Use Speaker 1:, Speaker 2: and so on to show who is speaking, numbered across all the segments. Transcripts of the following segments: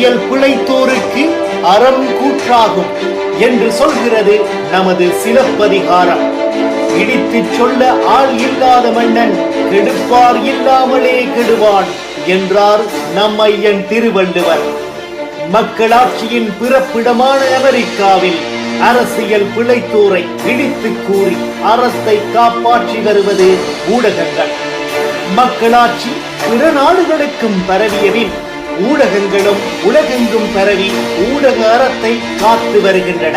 Speaker 1: அரசியல் பிழைத்தோருக்கு அறம் கூற்றாகும் என்று சொல்கிறது நமது சிலப்பதிகாரம். இடித்துச் சொல்ல ஆள் இல்லாத மன்னன் கெடுப்பார் இல்லாமலே கெடுவான் என்றார் நம் ஐயன் திருவள்ளுவர். மக்களாட்சியின் பிறப்பிடமான அமெரிக்காவில் அரசியல் பிழைத்தோரை இடித்து கூறி அறத்தை காப்பாற்றி வருவது ஊடகங்கள். மக்களாட்சி பிற நாடுகளுக்கும் பரவியபின் ஊடகங்களும் உலகெங்கும் பரவி ஊடக அறத்தை காத்து வருகின்றன.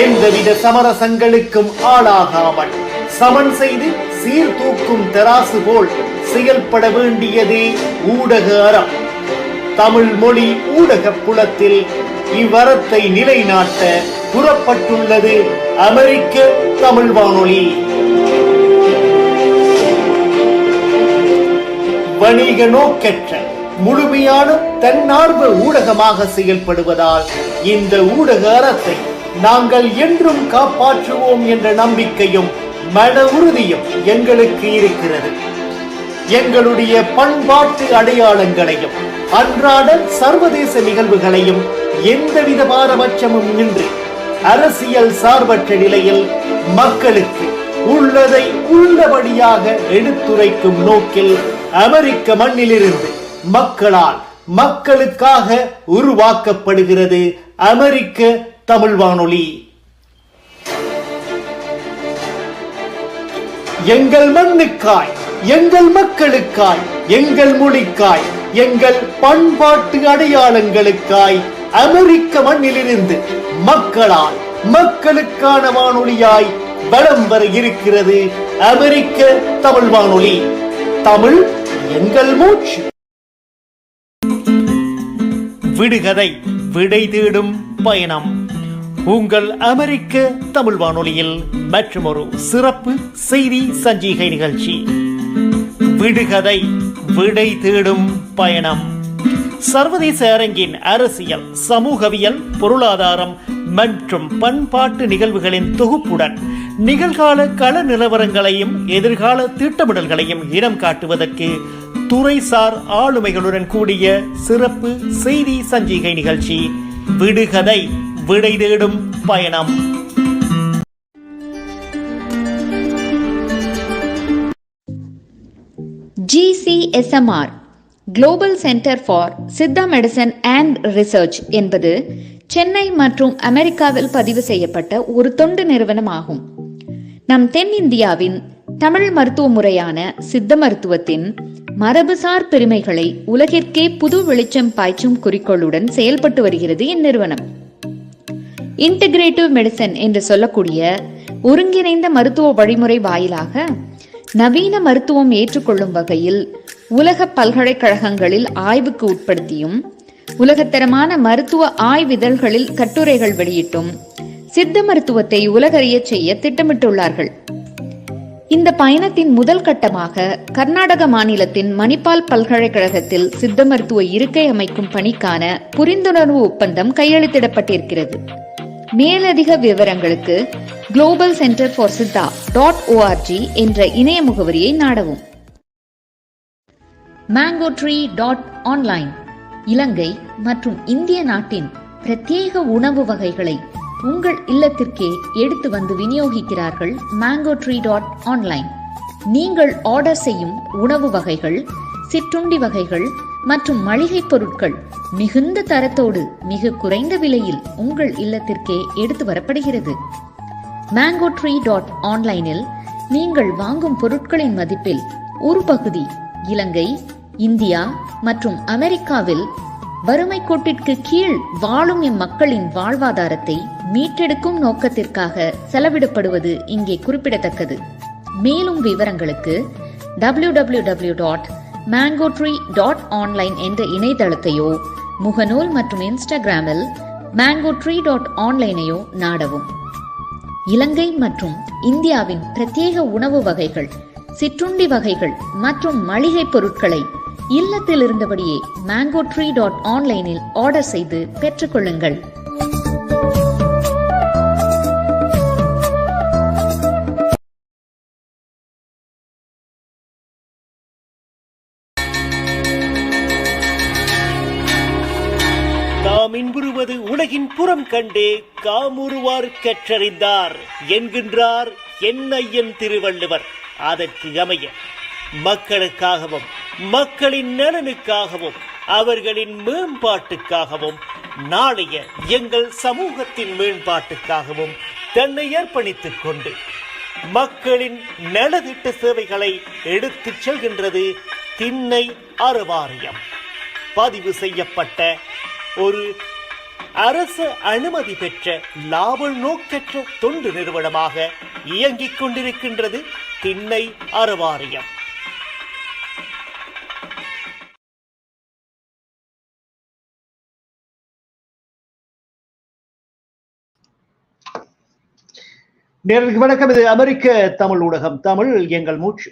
Speaker 1: எந்தவித சமரசங்களுக்கும் ஆளாகாமல் சமன் செய்து சீர்தூக்கும் தராசு போல் செயல்பட வேண்டியதே ஊடக அறம். தமிழ் மொழி ஊடக புலத்தில் இவ்வரத்தை நிலைநாட்ட புறப்பட்டுள்ளது அமெரிக்க தமிழ் வானொலி. வணிக நோக்கற்ற முழுமையான தன்னார்வ ஊடகமாக செயல்படுவதால் இந்த ஊடக அறத்தை நாங்கள் என்றும் காப்பாற்றுவோம் என்ற நம்பிக்கையும் மன உறுதியும் எங்களுக்கு இருக்கிறது. எங்களுடைய பண்பாட்டு அடையாளங்களையும் அன்றாட சர்வதேச நிகழ்வுகளையும் எந்தவித பாரபட்சமும் இன்றி அரசியல் சார்பற்ற நிலையில் மக்களுக்கு உள்ளதை உள்ளபடியாக எடுத்துரைக்கும் நோக்கில் அமெரிக்க மண்ணிலிருந்து மக்களால் மக்களுக்காக உருவாக்கப்படுகிறது அமெரிக்க தமிழ் வானொலி. எங்கள் மண்ணுக்காய், எங்கள் மக்களுக்காய், எங்கள் மொழிக்காய், எங்கள் பண்பாட்டு அடையாளங்களுக்காய் அமெரிக்க மண்ணிலிருந்து மக்களால் மக்களுக்கான வானொலியாய் வலம் வர இருக்கிறது அமெரிக்க தமிழ் வானொலி. தமிழ் எங்கள் மூச்சு. விடுகதை விடை தேடும் பயணம். உங்கள் அமெரிக்க தமிழ் வானொலியில் மற்றொரு சிறப்பு செய்தி சஞ்சிகை நிகழ்ச்சி விடுகதை விடை தேடும் பயணம். சர்வதேச அரங்கின் அரசியல், சமூகவியல், பொருளாதாரம் மற்றும் பண்பாட்டு நிகழ்வுகளின் தொகுப்புடன் நிகழ்கால கள நிலவரங்களையும் எதிர்கால திட்டமிடல்களையும் இனம் காட்டுவதற்கு துறைசார் ஆளுமைகளுடன் கூடிய சிறப்பு செய்தி சஞ்சிகை நிகழ்ச்சி விடுகதை விடை தேடும் பயணம்.
Speaker 2: GCSMR global center for Siddha medicine and research என்பது சென்னை மற்றும் அமெரிக்காவில் பதிவு செய்யப்பட்ட ஒரு தொண்டு நிறுவனம் ஆகும். நம் தென்னிந்தியாவின் தமிழ் மருத்துவ முறையான சித்த மருத்துவத்தின் மரபுசார் பெருமைகளை உலகிற்கே புது வெளிச்சம் பாய்ச்சும் குறிக்கோளுடன் செயல்பட்டு வருகிறது இந்நிறுவனம். இன்டகிரேட்டிவ் மெடிசன் என்று சொல்லக்கூடிய ஒருங்கிணைந்த மருத்துவ வழிமுறை வாயிலாக நவீன மருத்துவம் ஏற்றுக்கொள்ளும் வகையில் உலக பல்கலைக்கழகங்களில் ஆய்வுக்கு உட்படுத்தியும் உலகத்தரமான மருத்துவ ஆய்விதழ்களில் கட்டுரைகள் வெளியிட்டும் சித்த மருத்துவத்தை உலகறிய செய்ய திட்டமிட்டுள்ளார்கள். இந்த பயணத்தின் முதல் கட்டமாக கர்நாடக மாநிலத்தின் மணிப்பால் பல்கலைக்கழகத்தில் சித்த மருத்துவ இருக்கை அமைக்கும் பணிக்கான புரிந்துணர்வு ஒப்பந்தம் கையெழுத்திடப்பட்டிருக்கிறது. மேலதிக விவரங்களுக்கு global center for Siddha .org என்ற இணைய முகவரியை நாடவும். mangotree.online இலங்கை மற்றும் இந்திய நாட்டின் பிரத்யேக உணவு வகைகளை உங்கள் இல்லத்திற்கே எடுத்து வந்து விநியோகிக்கிறார்கள் mangotree.online. நீங்கள் ஆர்டர் செய்யும் உணவு வகைகள், சிற்றுண்டி வகைகள் மற்றும் மளிகை பொருட்கள் மிகுந்த தரத்தோடு மிக குறைந்த விலையில் உங்கள் இல்லத்திற்கே எடுத்து வரப்படுகிறது. mangotree.onlineல் நீங்கள் வாங்கும் பொருட்களின் மதிப்பில் ஒரு பகுதி இலங்கை, இந்தியா மற்றும் அமெரிக்காவில் வறுமை கோட்டிற்கு கீழ் வாழும் மக்களின் வாழ்வாதாரத்தை மீட்டெடுக்கும் நோக்கத்திற்காக செலவிடப்படுவது இங்கே குறிப்பிடத்தக்கது. மேலும் விவரங்களுக்கு www.mangotree.online என்ற இணையதளத்தையோ முகநூல் மற்றும் இன்ஸ்டாகிராமில் mangotree.onlineஐயோ நாடவும். இலங்கை மற்றும் இந்தியாவின் பிரத்யேக உணவு வகைகள், சிற்றுண்டி வகைகள் மற்றும் மளிகை பொருட்களை இல்லத்தில் இருந்தபடியே mangotree.onlineல் ஆர்டர் செய்து பெற்றுக்கொள்ளுங்கள்.
Speaker 1: இன்புறுவது உலகின் புறம் கண்டே காமுறுவார் கற்றறிந்தார் என்கின்றார் என்னையன் திருவள்ளுவர். அதற்கு அமைய மக்களுக்காகவும் மக்களின் நலனுக்காகவும் அவர்களின் மேம்பாட்டுக்காகவும் நாளைய எங்கள் சமூகத்தின் மேம்பாட்டுக்காகவும் தன்னை அர்ப்பணித்துக் கொண்டு மக்களின் நலத்திட்ட சேவைகளை எடுத்துச் செல்கின்றது திண்ணை அறவாரியம். பதிவு செய்யப்பட்ட ஒரு அரசு அனுமதி பெற்ற லாப நோக்கற்ற தொண்டு நிறுவனமாக இயங்கிக் கொண்டிருக்கின்றது திண்ணை அறவாரியம். நேர்களுக்கு வணக்கம். இது அமெரிக்க தமிழ் ஊடகம் தமிழ் எங்கள் மூச்சு.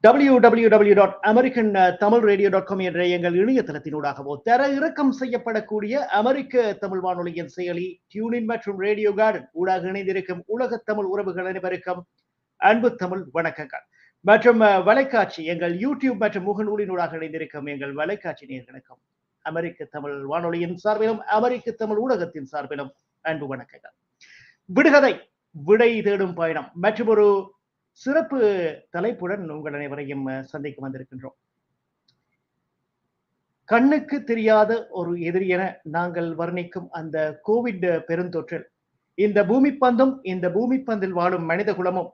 Speaker 1: www.americantamilradio.com என்ற எங்கள் இணையதளத்தினூடாகவோ தர இறக்கம் செய்யப்படக்கூடிய அமெரிக்க தமிழ் வானொலியின் செயலி டியூனின் மற்றும் ரேடியோ கார்டன் ஊடாக இணைந்திருக்கும் உலக தமிழ் உறவுகள் அனைவருக்கும் அன்பு தமிழ் வணக்கங்கள். மற்றும் வலைக்காட்சி எங்கள் யூடியூப் மற்றும் முகநூலினூடாக இணைந்திருக்கும் எங்கள் வலைக்காட்சி நேயர்களுக்கும் அமெரிக்க தமிழ் வானொலியின் சார்பிலும் அமெரிக்க தமிழ் ஊடகத்தின் சார்பிலும் அன்பு வணக்கங்கள். விடுகதை விடை தேடும் பயணம் மற்றும் ஒரு சிறப்பு தலைப்புடன் உங்கள் அனைவரையும் சந்திக்க வந்திருக்கின்றோம். கண்ணுக்கு தெரியாத ஒரு எதிரி என நாங்கள் வர்ணிக்கும் அந்த கோவிட் பெருந்தொற்றில் இந்த பூமி பந்தும் இந்த பூமி பந்தில் வாழும் மனித குலமும்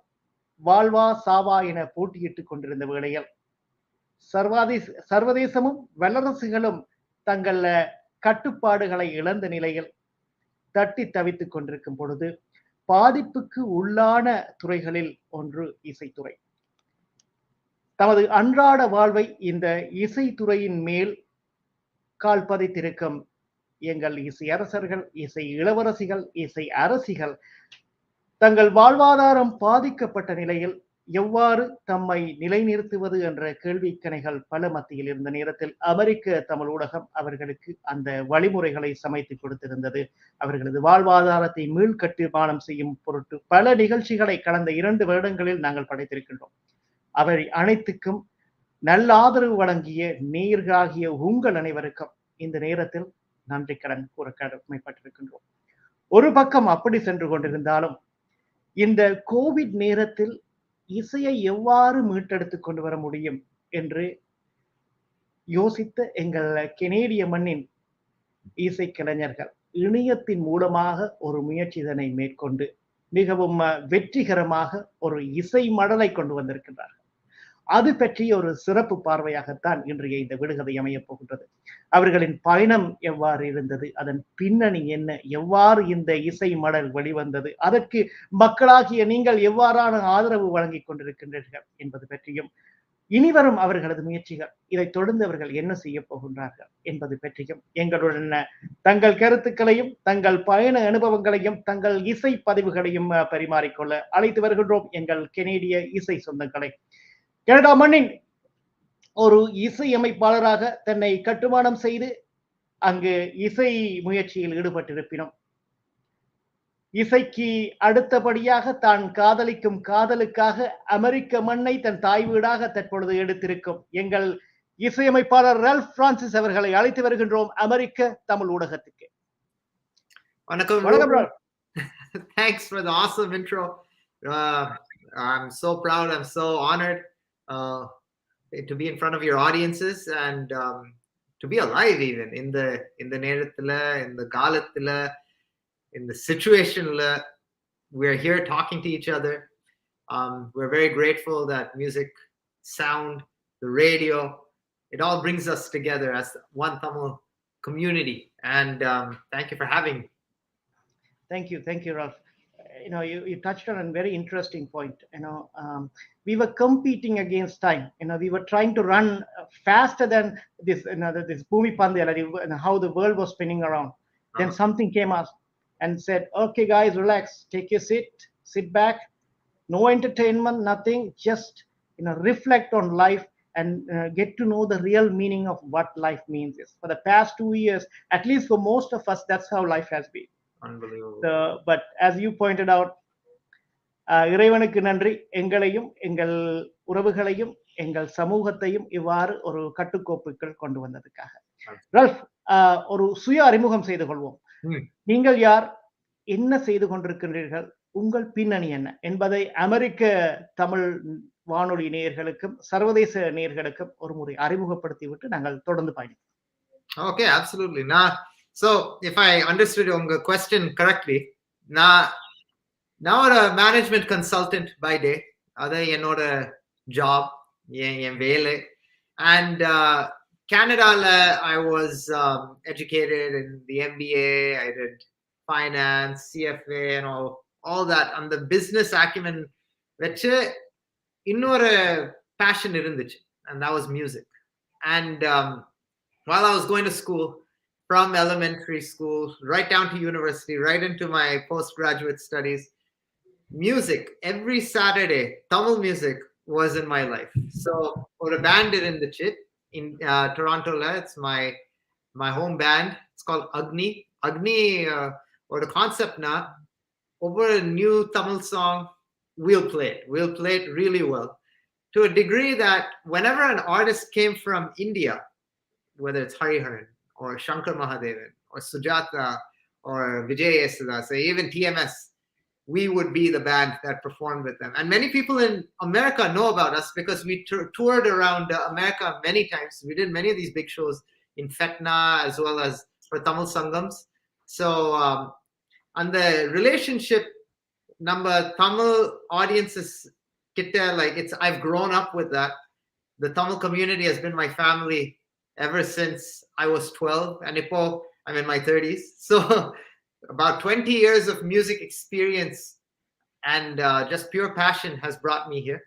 Speaker 1: வாழ்வா சாவா என போட்டியிட்டுக் கொண்டிருந்த வேளையில் சர்வதேசமும் வல்லரசுகளும் தங்கள் கட்டுப்பாடுகளை இழந்த நிலையில் தட்டி தவித்துக் கொண்டிருக்கும் பொழுது பாதிப்புக்கு உள்ளான துறைகளில் ஒன்று இசைத்துறை. தமது அன்றாட வாழ்வை இந்த இசைத்துறையின் மேல் கால் பதித்திருக்கும் எங்கள் இசை அரசர்கள், இசை இளவரசிகள், இசை அரசிகள் தங்கள் வாழ்வாதாரம் பாதிக்கப்பட்ட நிலையில் எவ்வாறு தம்மை நிலைநிறுத்துவது என்ற கேள்விக்கணைகள் பல மத்தியில் இருந்த நேரத்தில் அமெரிக்க தமிழ் ஊடகம் அவர்களுக்கு அந்த வழிமுறைகளை சமைத்து கொடுத்திருந்தது. அவர்களது வாழ்வாதாரத்தை மீள்கட்டுமானம் செய்யும் பொருட்டு பல நிகழ்ச்சிகளை கடந்த 2 வருடங்களில் நாங்கள் படைத்திருக்கின்றோம். அவை அனைத்துக்கும் நல்ல ஆதரவு வழங்கிய நேயர்களாகிய உங்கள் அனைவருக்கும் இந்த நேரத்தில் நன்றி கடன் கூற கடமைப்பட்டிருக்கின்றோம். ஒரு பக்கம் அப்படி சென்று கொண்டிருந்தாலும் இந்த கோவிட் நேரத்தில் இசையை எவ்வாறு மீட்டெடுத்துக் கொண்டு வர முடியும் என்று யோசித்த எங்கள் கெனேடிய மண்ணின் இசைக்கலைஞர்கள் இணையத்தின் மூலமாக ஒரு முயற்சி இதனை மேற்கொண்டு மிகவும் வெற்றிகரமாக ஒரு இசை மடலை கொண்டு வந்திருக்கின்றார்கள். அது பற்றிய ஒரு சிறப்பு பார்வையாகத்தான் இன்றைய இந்த விடுகதை அமையப் போகின்றது. அவர்களின் பயணம் எவ்வாறு இருந்தது, அதன் பின்னணி என்ன, எவ்வாறு இந்த இசை மடல் வெளிவந்தது, அதற்கு மக்களாகிய நீங்கள் எவ்வாறான ஆதரவு வழங்கிக் கொண்டிருக்கின்றீர்கள் என்பது பற்றியும், இனிவரும் அவர்களது முயற்சிகள், இதை தொடர்ந்து அவர்கள் என்ன செய்ய போகின்றார்கள் என்பது பற்றியும் எங்களுடன் தங்கள் கருத்துக்களையும் தங்கள் பயண அனுபவங்களையும் தங்கள் இசை பதிவுகளையும் பரிமாறிக்கொள்ள அழைத்து வருகின்றோம் எங்கள் கெனேடிய இசை சொந்தங்களை. கனடா மண்ணின் ஒரு இசையமைப்பாளராக தன்னை கட்டுமானம் செய்து அங்கு இசை முயற்சியில் ஈடுபட்டிருப்பினும் இசைக்கு அடுத்தபடியாக தான் காதலிக்கும் காதலுக்காக அமெரிக்க மண்ணை தன் தாய் வீடாக தற்பொழுது எடுத்திருக்கும் எங்கள் இசையமைப்பாளர் ரல்ஃப் பிரான்சிஸ் அவர்களை அழைத்து வருகின்றோம் அமெரிக்க தமிழ் ஊடகத்துக்கு.
Speaker 3: வணக்கம். Thanks for the awesome intro. I'm so proud, I'm so honored to be in front of your audiences and to be alive even in the நேரத்துல, in the காலத்துல, in the situation. We're here talking to each other. We're very grateful that music, sound, the radio, it all brings us together as one Tamil community. And thank you for having me.
Speaker 1: Thank you, Ralph. You touched on a very interesting point. We were competing against time. We were trying to run faster than this. This Bhumi Pandya, how the world was spinning around. Then something came up and said, "Okay, guys, relax, take your seat, sit back. No entertainment, nothing. Just reflect on life and get to know the real meaning of what life means." For the past 2 years, at least for most of us, that's how life has been.
Speaker 3: Unbelievable.
Speaker 1: But as you pointed out, இறைவனுக்கு நன்றி, எங்களையும் எங்கள் உறவுகளையும் எங்கள் சமூகத்தையும் இவ்வாறு ஒரு கட்டுக்கோப்புகள் கொண்டு வந்ததுக்காக. ரல்ஃப், ஒரு சுய அறிமுகம் செய்து கொள்வோம். நீங்கள் யார், என்ன செய்து கொண்டிருக்கின்றீர்கள், உங்கள் பின்னணி என்ன என்பதை அமெரிக்க தமிழ் வானொலி நேயர்களுக்கும் சர்வதேச நேயர்களுக்கும் ஒரு முறை அறிமுகப்படுத்தி விட்டு நாங்கள் தொடர்ந்து பயணிப்போம்.
Speaker 3: Okay, absolutely. So if I understood your question correctly, now a management consultant by day, other என்னோட job, என் வேலை. And Canada, I was educated in the MBA. I did finance, CFA, and all that. And the business acumen, வச்சு இன்னொரு passion இருந்துச்சு, and that was music. And while I was going to school, from elementary school right down to university, right into my postgraduate studies, music every Saturday, Tamil music was in my life. So for a band in the chit in Toronto, it's my home band. It's called Agni. Or the concept now, over a new Tamil song, we'll play it really well, to a degree that whenever an artist came from India, whether it's Hariharan or Shankar Mahadevan or Sujata or Vijay Yesudas or even TMS, we would be the band that performed with them. And many people in America know about us because we toured around America many times. We did many of these big shows in Fetna as well as for Tamil Sangams. So and the relationship number Tamil audiences, I've grown up with that. The Tamil community has been my family ever since I was 12, and ipo I'm in my 30s. So about 20 years of music experience and just pure passion has brought me here.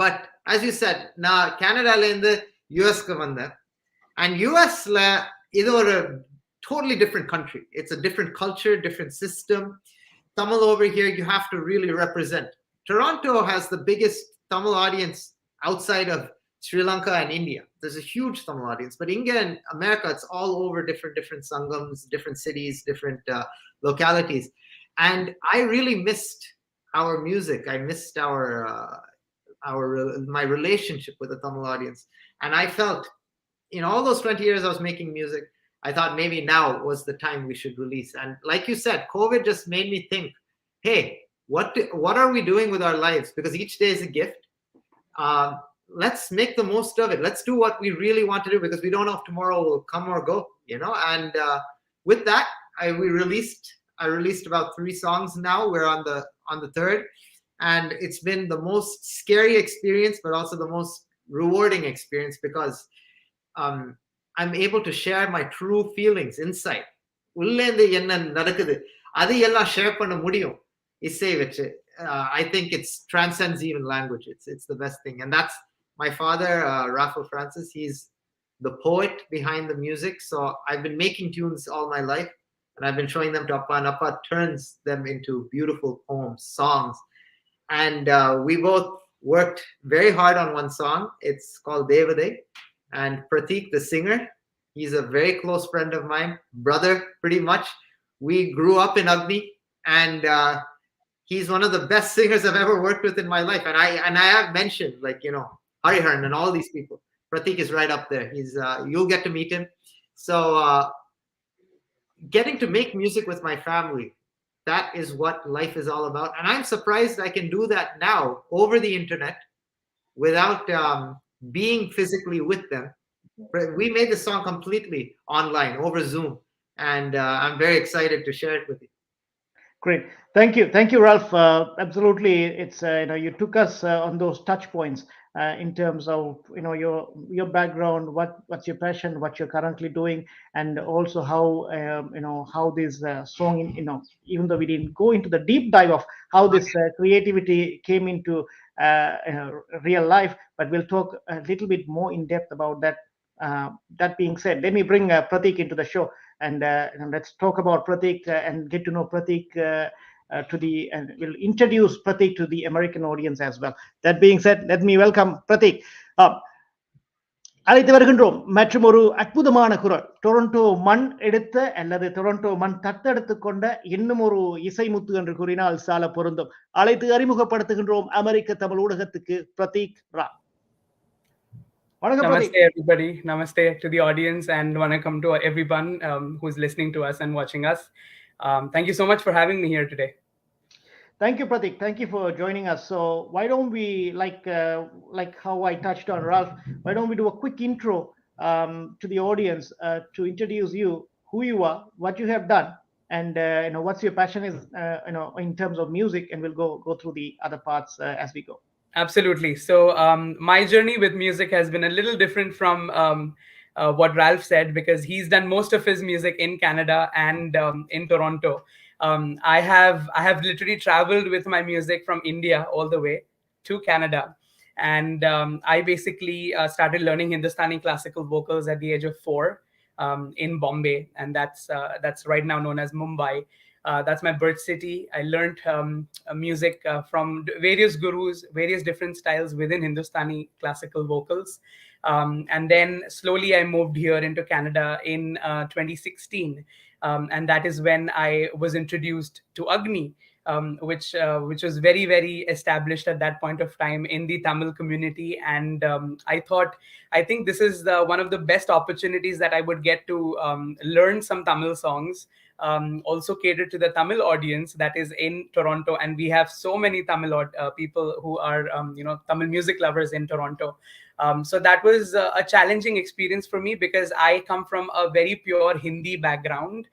Speaker 3: But as you said, na Canada la inda US ku vanda, and US la idu or totally different country. It's a different culture, different system. Tamil over here, you have to really represent. Toronto has the biggest Tamil audience outside of Sri Lanka and India. There's a huge Tamil audience, but India and America, it's all over different sangams, different cities, different localities. And I really missed our music. I missed my relationship with the Tamil audience. And I felt in all those 20 years I was making music, I thought maybe now was the time we should release. And like you said, COVID just made me think, hey, what are we doing with our lives? Because each day is a gift. Let's make the most of it. Let's do what we really want to do, because we don't know if tomorrow will come or go, And with that, I released about 3 songs now. We're on the 3rd, and it's been the most scary experience, but also the most rewarding experience, because I'm able to share my true feelings inside. உள்ளேந்து என்ன நடக்குது அது எல்லாம் share பண்ண முடியும் இசை வச்சு. I think it transcends even language. It's the best thing. And that's my father, Raphael Francis. He's the poet behind the music. So I've been making tunes all my life, and I've been showing them to Appa, and Appa turns them into beautiful poems, songs. And we both worked very hard on one song. It's called Devathaiya. And Pratik, the singer, he's a very close friend of mine, brother pretty much. We grew up in Agni, and he's one of the best singers I've ever worked with in my life. And I have mentioned, Hariharan and all these people. Pratik is right up there. You'll get to meet him. So getting to make music with my family, that is what life is all about. And I'm surprised I can do that now over the internet without being physically with them. We made the song completely online over Zoom, and I'm very excited to share it with you.
Speaker 1: Great. Thank you, Ralph. Absolutely. It's you took us on those touch points in terms of your background, what's your passion, what you're currently doing, and also how this song, even though we didn't go into the deep dive of how this creativity came into real life, but we'll talk a little bit more in depth about that. That being said, let me bring Pratik into the show, and let's talk about Pratik and get to know Pratik and we'll introduce Pratik to the American audience as well. That being said, let me welcome Pratik. அழைத்து வருகின்றோம் மற்றும் ஒரு அற்புதமான குரல், Toronto மண் எடுத்த அல்லது Toronto மண் தத்தெடுத்து கொண்ட இன்னும் ஒரு இசைமுத்து என்று கூறினால் சால பொருந்தும். அழைத்து அறிமுகப்படுத்துகின்றோம் அமெரிக்க தமிழ் ஊடகத்துக்கு பிரதீக் ரா.
Speaker 4: Namaste, everybody. Namaste to the audience, and vanakkam to everyone who's listening to us and watching us. Thank you so much for having me here today.
Speaker 1: Thank you, Pratik. Thank you for joining us. So why don't we, like how I touched on Ralph, why don't we do a quick intro to the audience to introduce you, who you are, what you have done, and what's your passion is, in terms of music, and we'll go through the other parts as we go.
Speaker 4: Absolutely. So my journey with music has been a little different from what Ralph said, because he's done most of his music in Canada and in Toronto. I have literally traveled with my music from India all the way to Canada, and I basically started learning Hindustani classical vocals at the age of 4 in Bombay, and that's right now known as Mumbai. That's my birth city. I learned music from various gurus, various different styles within Hindustani classical vocals. And then slowly I moved here into Canada in 2016. And that is when I was introduced to Agni, which was very, very established at that point of time in the Tamil community. And I think this is one of the best opportunities that I would get to learn some Tamil songs, also cater to the Tamil audience that is in Toronto, and we have so many Tamil people who are Tamil music lovers in Toronto. So that was a challenging experience for me, because I come from a very pure Hindi background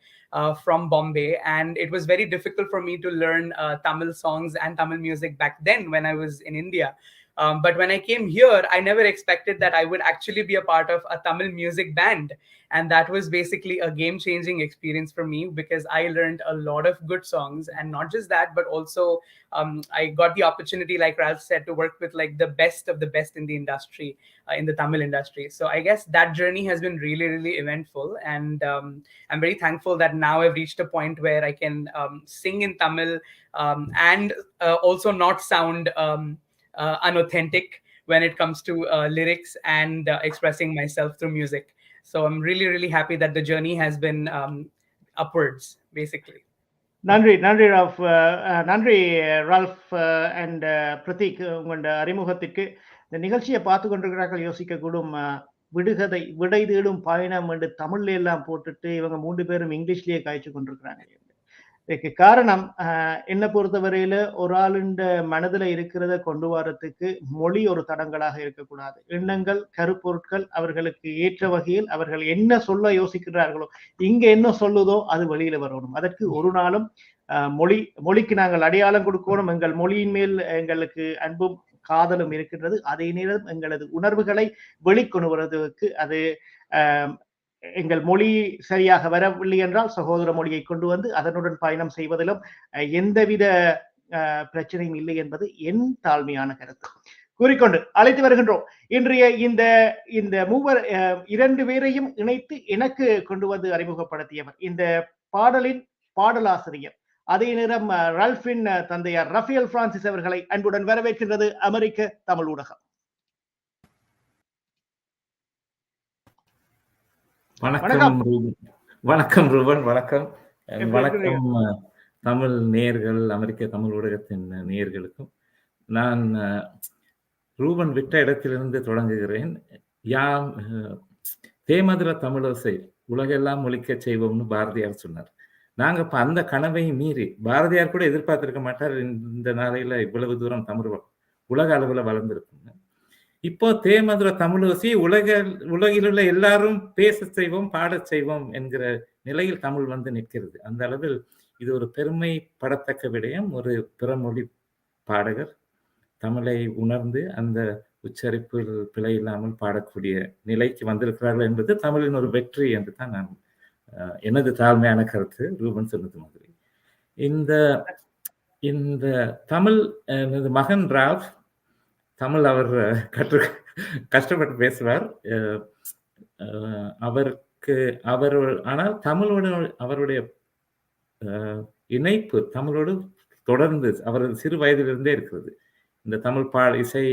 Speaker 4: from Bombay, and it was very difficult for me to learn Tamil songs and Tamil music back then when I was in India. But when I came here, I never expected that I would actually be a part of a Tamil music band. And that was basically a game-changing experience for me, because I learned a lot of good songs. And not just that, but also I got the opportunity, like Ralph said, to work with like the best of the best in the industry, in the Tamil industry. So I guess that journey has been really, really eventful. And I'm very thankful that now I've reached a point where I can sing in Tamil and also not sound unauthentic when it comes to lyrics and expressing myself through music. So I'm really, really happy that the journey has been upwards, basically.
Speaker 1: நன்றி Ralph, நன்றி Ralph and Prateek, உங்களோட அறிமுகத்திற்கு. இந்த நிகழ்ச்சியை பார்த்து கொண்டிருக்கிறார்கள் யோசிக்கக்கூடும், விடுகதை விடை தேடும் பயணம் என்று தமிழ்ல எல்லாம் போட்டுட்டு இவங்க 3 பேரும் இங்கிலீஷ்லயே காய்ச்சி கொண்டிருக்கிறாங்க. இதுக்கு காரணம், என்னை பொறுத்தவரையில ஒரு ஆளுண்ட மனதுல இருக்கிறத கொண்டு வரத்துக்கு மொழி ஒரு தடங்களாக இருக்கக்கூடாது. எண்ணங்கள், கருப்பொருட்கள் அவர்களுக்கு ஏற்ற வகையில் அவர்கள் என்ன சொல்ல யோசிக்கிறார்களோ, இங்க என்ன சொல்லுதோ அது வெளியில வரணும். அதற்கு ஒரு நாளும் மொழிக்கு நாங்கள் அடையாளம் கொடுக்கணும். எங்கள் மொழியின் மேல் எங்களுக்கு அன்பும் காதலும் இருக்கின்றது. அதே நேரம் எங்களது உணர்வுகளை வெளிக்கொண்டு வருவதற்கு அது எங்கள் மொழி சரியாக வரவில்லை என்றால் சகோதர மொழியை கொண்டு வந்து அதனுடன் பயணம் செய்வதிலும் எந்தவித பிரச்சனையும் இல்லை என்பது என் தாழ்மையான கருத்து கூறிக்கொண்டு அழைத்து வருகின்றோம். இன்றைய இந்த மூவர் 2 பேரையும் இணைத்து எனக்கு கொண்டு வந்து அறிமுகப்படுத்தியவர் இந்த பாடலின் பாடலாசிரியர், அதே நேரம் ரல்ஃபின் தந்தையார் ரஃபேல் பிரான்சிஸ் அவர்களை அன்புடன் வரவேற்கின்றது அமெரிக்க தமிழ் ஊடகம்.
Speaker 5: வணக்கம் ரூபன், வணக்கம் தமிழ் நேயர்கள், அமெரிக்க தமிழ் ஊடகத்தின் நேயர்களுக்கும். நான் ரூபன் விட்ட இடத்திலிருந்து தொடங்குகிறேன். யாம் தேமதுர தமிழோசை உலகெல்லாம் ஒழிக்க செய்வோம்னு பாரதியார் சொன்னார். நாங்க இப்ப அந்த கனவை மீறி, பாரதியார் கூட எதிர்பார்த்திருக்க மாட்டார் இந்த நாளையில இவ்வளவு தூரம் தமிழ் உலக அளவுல வளர்ந்திருக்குங்க. இப்போ தேமதுர தமிழோசி உலகில் உள்ள எல்லாரும் பேச செய்வோம், பாடச் செய்வோம் என்கிற நிலையில் தமிழ் வந்து நிற்கிறது. அந்த அளவில் இது ஒரு பெருமைப்படத்தக்க விடயம். ஒரு பிறமொழி பாடகர் தமிழை உணர்ந்து அந்த உச்சரிப்பு பிழை இல்லாமல் பாடக்கூடிய நிலைக்கு வந்திருக்கிறார்கள் என்பது தமிழின் ஒரு வெற்றி என்று தான் நான் எனது தாழ்மையான கருத்து. ரூபன் சொன்னது மாதிரி இந்த தமிழ் எனது மகன் ராவ் தமிழ் அவர் கஷ்டப்பட்டு பேசுவார். ஆனால் தமிழோட அவருடைய இணைப்பு தமிழோடு தொடர்ந்து அவரது சிறு வயதிலிருந்தே இருக்கிறது. இந்த தமிழ் இசை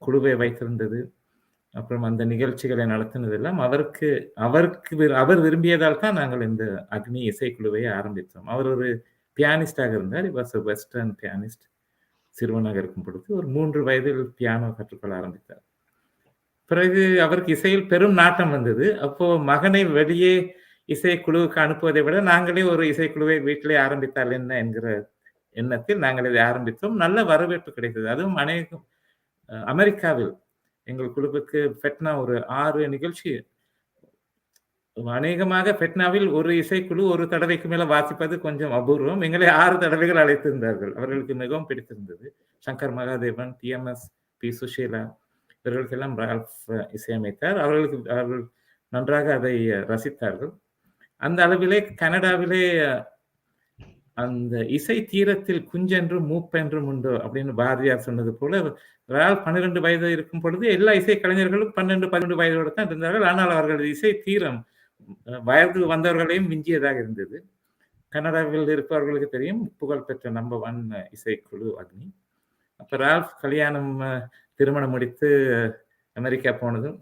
Speaker 5: குழுவை வைத்திருந்தது, அப்புறம் அந்த நிகழ்ச்சிகளை நடத்தினதெல்லாம் அவர் விரும்பியதால் தான் நாங்கள் இந்த அக்னி இசைக்குழுவை ஆரம்பித்தோம். அவர் ஒரு பியானிஸ்டாக இருந்தார். இவர் வாஸ் வெஸ்டர்ன் பியானிஸ்ட். சிறுவனாக இருக்கும் பொழுது ஒரு 3 வயதில் பியானோ கற்றுக்கொள்ள ஆரம்பித்தார். பிறகு அவருக்கு இசையில் பெரும் நாட்டம் வந்தது. அப்போ மகனை வெளியே இசைக்குழுவுக்கு அனுப்புவதை விட நாங்களே ஒரு இசைக்குழுவை வீட்டிலே ஆரம்பித்தால் என்ன என்கிற எண்ணத்தில் நாங்கள் இதை ஆரம்பித்தோம். நல்ல வரவேற்பு கிடைத்தது. அதுவும் அமெரிக்காவில் எங்கள் குழுவுக்கு ஃபெட்னா ஒரு 6 நிகழ்ச்சி, அநேகமாக ஃபெட்னாவில் ஒரு இசைக்குழு ஒரு தடவைக்கு மேல வாசிப்பது கொஞ்சம் அபூர்வம். எங்களை 6 தடவைகள் அழைத்திருந்தார்கள். அவர்களுக்கு மிகவும் பிடித்திருந்தது. சங்கர் மகாதேவன், டிஎம்எஸ், பி சுஷீலா இவர்களுக்கெல்லாம் ரால்ஃப் இசையமைத்தார். அவர்கள் நன்றாக அதை ரசித்தார்கள். அந்த அளவிலே கனடாவிலே அந்த இசை தீரத்தில் குஞ்சென்றும் மூப்பென்றும் உண்டோ அப்படின்னு பாரதியார் சொன்னது போல, ரால்ஃப் 12 வயது இருக்கும் பொழுது எல்லா இசை கலைஞர்களும் 12, 11 வயதோடு தான் இருந்தார்கள். ஆனால் அவர்களது இசை தீரம் வயது வந்தவர்களையும் மிஞ்சியதாக இருந்தது. கனடாவில் இருப்பவர்களுக்கு தெரியும், புகழ்பெற்ற நம்பர் 1 இசைக்குழு அக்னி. அப்ப ரால்ஃப் திருமணம் முடித்து அமெரிக்கா போனதும்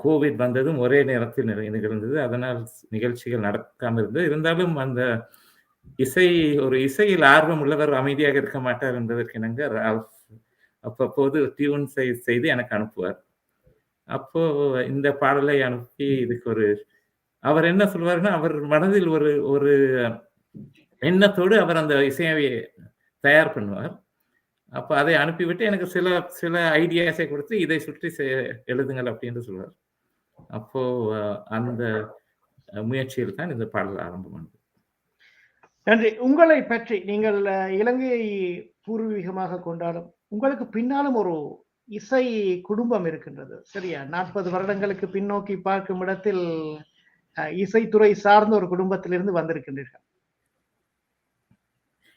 Speaker 5: கோவிட் வந்ததும் ஒரே நேரத்தில் நிகழ்ந்தது. அதனால் நிகழ்ச்சிகள் நடக்காமல் இருந்தது. இருந்தாலும் அந்த ஒரு இசையில் ஆர்வம் உள்ளவர் அமைதியாக இருக்க மாட்டார் என்பதற்கு இணங்க ரால்ஃப் அப்பப்போது டியூன் செய்து எனக்கு அனுப்புவார். அப்போ இந்த பாடலை அனுப்பி இதுக்கு அவர் என்ன சொல்வார்னா, அவர் மனதில் ஒரு எண்ணத்தோடு அவர் அந்த இசையை தயார் பண்ணுவார். அப்ப அதை அனுப்பிவிட்டு எனக்கு சில ஐடியாஸை கொடுத்து இதை சுற்றி எழுதுங்கள் அப்படின்னு சொல்வார். அப்போ அந்த முயற்சியில் தான் இந்த பாடல் ஆரம்பமானது.
Speaker 1: நன்றி. உங்களை பற்றி நீங்கள் இலங்கையை பூர்வீகமாக கொண்டாலும் உங்களுக்கு பின்னாலும் ஒரு இசை குடும்பம் இருக்கின்றது, சரியா? 40 வருடங்களுக்கு பின்னோக்கி பார்க்கும் இடத்தில் இசைத்துறை சார்ந்த ஒரு குடும்பத்திலிருந்து வந்திருக்கின்றீர்கள்.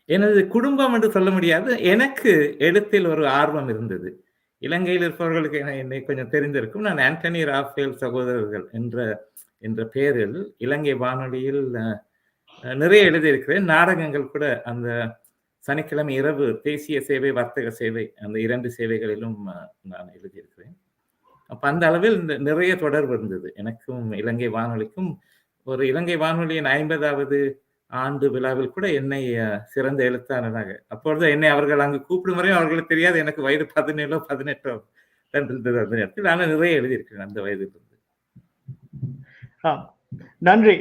Speaker 5: எனது குடும்பம் என்று சொல்ல முடியாது. எனக்கு எழுத்தில் ஒரு ஆர்வம் இருந்தது. இலங்கையில் இருப்பவர்களுக்கு என்னை கொஞ்சம் தெரிந்திருக்கும். நான் ஆண்டனி ராஃபேல் சகோதரர்கள் என்ற பெயரில் இலங்கை வானொலியில் நிறைய எழுதியிருக்கிறேன். நாடகங்கள் கூட அந்த சனிக்கிழமை இரவு தேசிய சேவை, வர்த்தக சேவை, அந்த 2 சேவைகளிலும் நான் எழுதியிருக்கிறேன். அப்ப அந்த அளவில் நிறைய தொடர்பு இருந்தது எனக்கும் இலங்கை வானொலிக்கும். ஒரு இலங்கை வானொலியின் 50வது ஆண்டு விழாவில் கூட என்னை சிறந்த எழுத்தாளராக, அப்பொழுது என்னை அவர்கள் அங்கு கூப்பிடும் வரையும் அவர்களுக்கு தெரியாது எனக்கு வயது 17 18 இருந்தது அந்த நேரத்தில். ஆனால் நிறைய எழுதியிருக்கிறேன் அந்த வயதிலிருந்து.
Speaker 1: நன்றி.